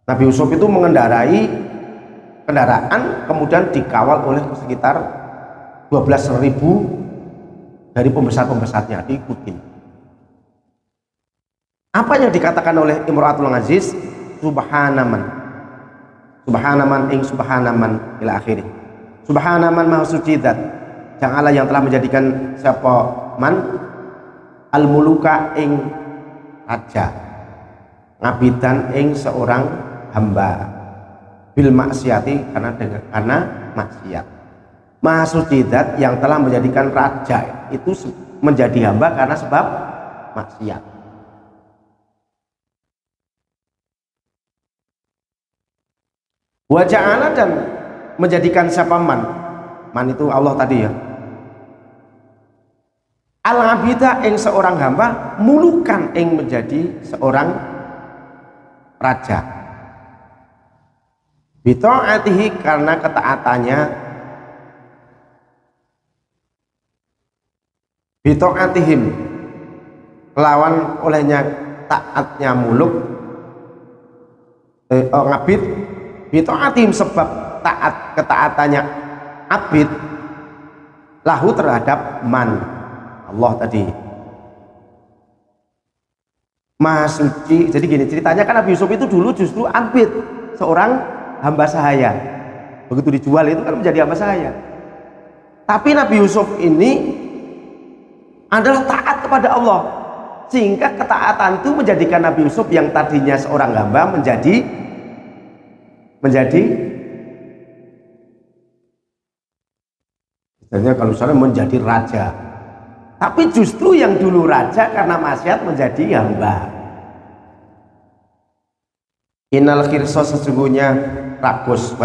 Nabi Yusuf itu mengendarai kendaraan, kemudian dikawal oleh sekitar 12.000 dari pembesar-pembesarnya, diikutin. Apa yang dikatakan oleh Imratul Aziz? Subhanaman ing subhanaman ila akhirih. Subhanaman maha suci zat, Sang Allah yang telah menjadikan siapa man al-muluka ing raja, ngabidan ing seorang hamba, bil maksiati, karena maksiat. Maha suci zat yang telah menjadikan raja itu menjadi hamba karena sebab maksiat. Wa ja'ala, dan menjadikan siapa man itu Allah tadi ya, al-abida ing seorang hamba, mulukan ing menjadi seorang raja, bita'atihi, karena ketaatannya, bita'atihim, lawan olehnya taatnya muluk, ngabid, bita'atihim, sebab ketaatannya abid lahu terhadap man Allah tadi, maha suci. Jadi gini ceritanya, kan Nabi Yusuf itu dulu justru abid, seorang hamba sahaya. Begitu dijual itu kan menjadi hamba sahaya. Tapi Nabi Yusuf ini adalah taat kepada Allah, sehingga ketaatan itu menjadikan Nabi Yusuf yang tadinya seorang hamba menjadi kalau misalnya menjadi raja. Tapi justru yang dulu raja karena maksiat menjadi hamba. Innal khirsa, sesungguhnya rakus,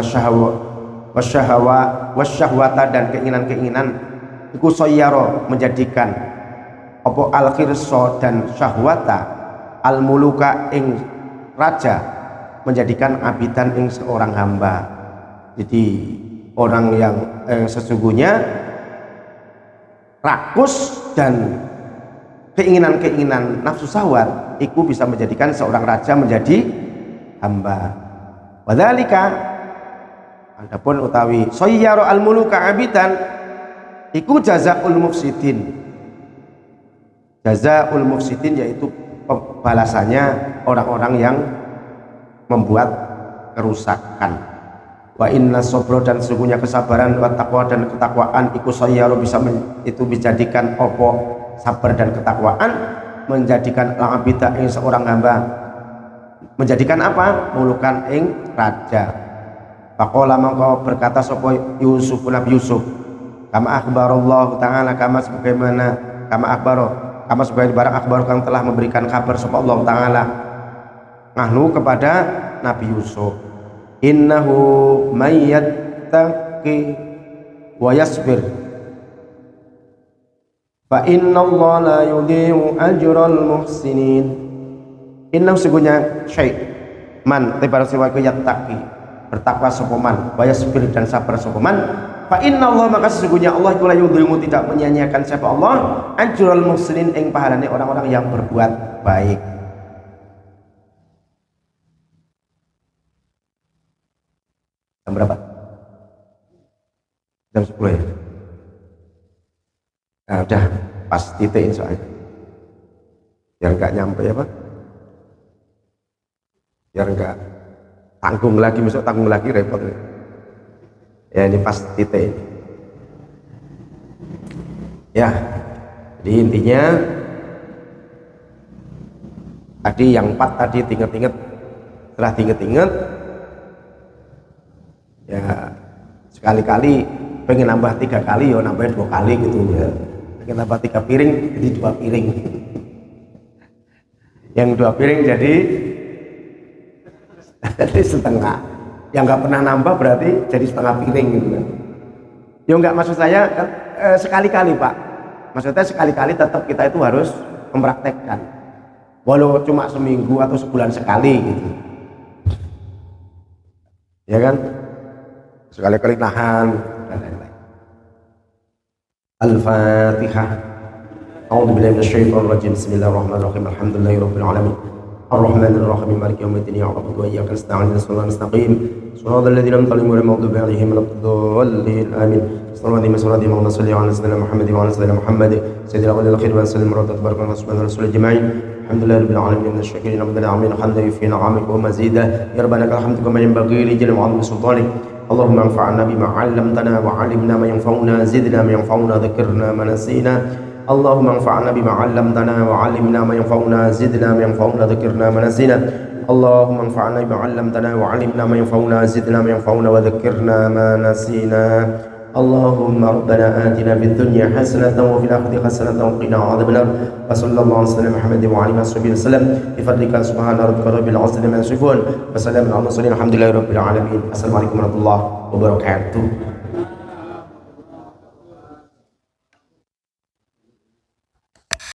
wasyahwata, dan keinginan-keinginan iku sayyara, menjadikan apa al khirsa dan syahwata al muluka ing raja, menjadikan abidan ing seorang hamba. Jadi orang yang sesungguhnya rakus dan keinginan-keinginan nafsu syahwat itu bisa menjadikan seorang raja menjadi hamba. Wadzalika, adapun utawi sayyara al muluka abidan iku jazaul mufsidin. Jazaul mufsidin yaitu balasannya orang-orang yang membuat kerusakan. Wa inna sabra, dan sesungguhnya kesabaran, wa taqwa, dan ketakwaan iku sayyaru, itu dijadikan opo sabar dan ketakwaan, menjadikan al-abida ing seorang hamba, menjadikan apa? Mulukan ing raja. Faqala, maka berkata sapa Yusuf, Nabi Yusuf, kama akhbarallahu ta'ala, kama sebagaimana barang akhbar kang telah memberikan kabar sapa Allah ta'ala ngahnu kepada Nabi Yusuf, innahu may yattaqi wa yasbir fa innallaha la yudhi'u ajral muhsinin. Innahu, sesungguhnya syai' man tibar siwa yattaqi, bertakwa sapa man, wa yasbir, dan sabar sapa man, fa innallaha, maka sesungguhnya Allah la yudhi'u, tidak menyia-nyiakan siapa Allah ajral muhsinin ing pahalane orang-orang yang berbuat baik. Jam berapa? Jam 10 ya? Nah, udah pas titik soalnya. Yang gak nyampe apa? biar enggak tanggung lagi, besok tanggung lagi repot. Ya ini pas titik ini. Ya, jadi intinya tadi yang 4 tadi diinget-inget, setelah diinget-inget ya sekali-kali pengen nambah 3 kali ya nambah 2 kali gitu ya, pengen nambah 3 piring jadi 2 piring yang 2 piring jadi setengah, yang nggak pernah nambah berarti jadi setengah piring gitu kan ya. Nggak, maksud saya sekali-kali Pak, maksudnya sekali-kali tetap kita itu harus mempraktekkan walau cuma seminggu atau sebulan sekali gitu ya kan, sekali-kali nahan dan lain-lain. Al-Fatihah. A'udzubillahi minasyaitonir rajim. Bismillahirrahmanirrahim. Alhamdulillahirabbil alamin. Ar-Rahmanir Rahim. Maliki yaumiddin. Ya Rabbi wa iyyaka nasta'in. Ihdinas siratal mustaqim. Shiratal ladzina an'amta 'alaihim ghairil maghdubi 'alaihim waladdallin. Amin. Sallallahu alaihi wa sallam ala sayyidina Muhammad wa ala sayyidina Muhammad. Sayyidina walil khair wa sallim raddat barakallahu subhanahu wa ta'ala ajma'in. Alhamdulillahirabbil alamin. Minasy-syakirin rabbana amin. Alhamdulillahi fi ni'amika wa mazidah. Ya rabbana lakal hamdu kama yanbaghi li jalali 'azimi sultanik. اللهم انفعنا بما علمتنا وعلمنا ما ينفعنا زدنا ما ينفعنا ذكرنا ما نسينا. اللهم انفعنا بما علمتنا وعلمنا ما ينفعنا زدنا ما ينفعنا ذكرنا ما نسينا. اللهم انفعنا بما علمتنا وعلمنا ما ينفعنا زدنا ما ينفعنا وذكرنا ما نسينا. اللهم ربنا آتنا في الدنيا حسنة وفي الآخرة حسنة وقنا عذاب النار. وصلى الله على سيدنا محمد وعلى آله وصحبه وسلم بفضلك سبحان ربك رب العزة عما يصفون وسلام على المرسلين الحمد لله رب العالمين. السلام عليكم ورحمة الله وبركاته.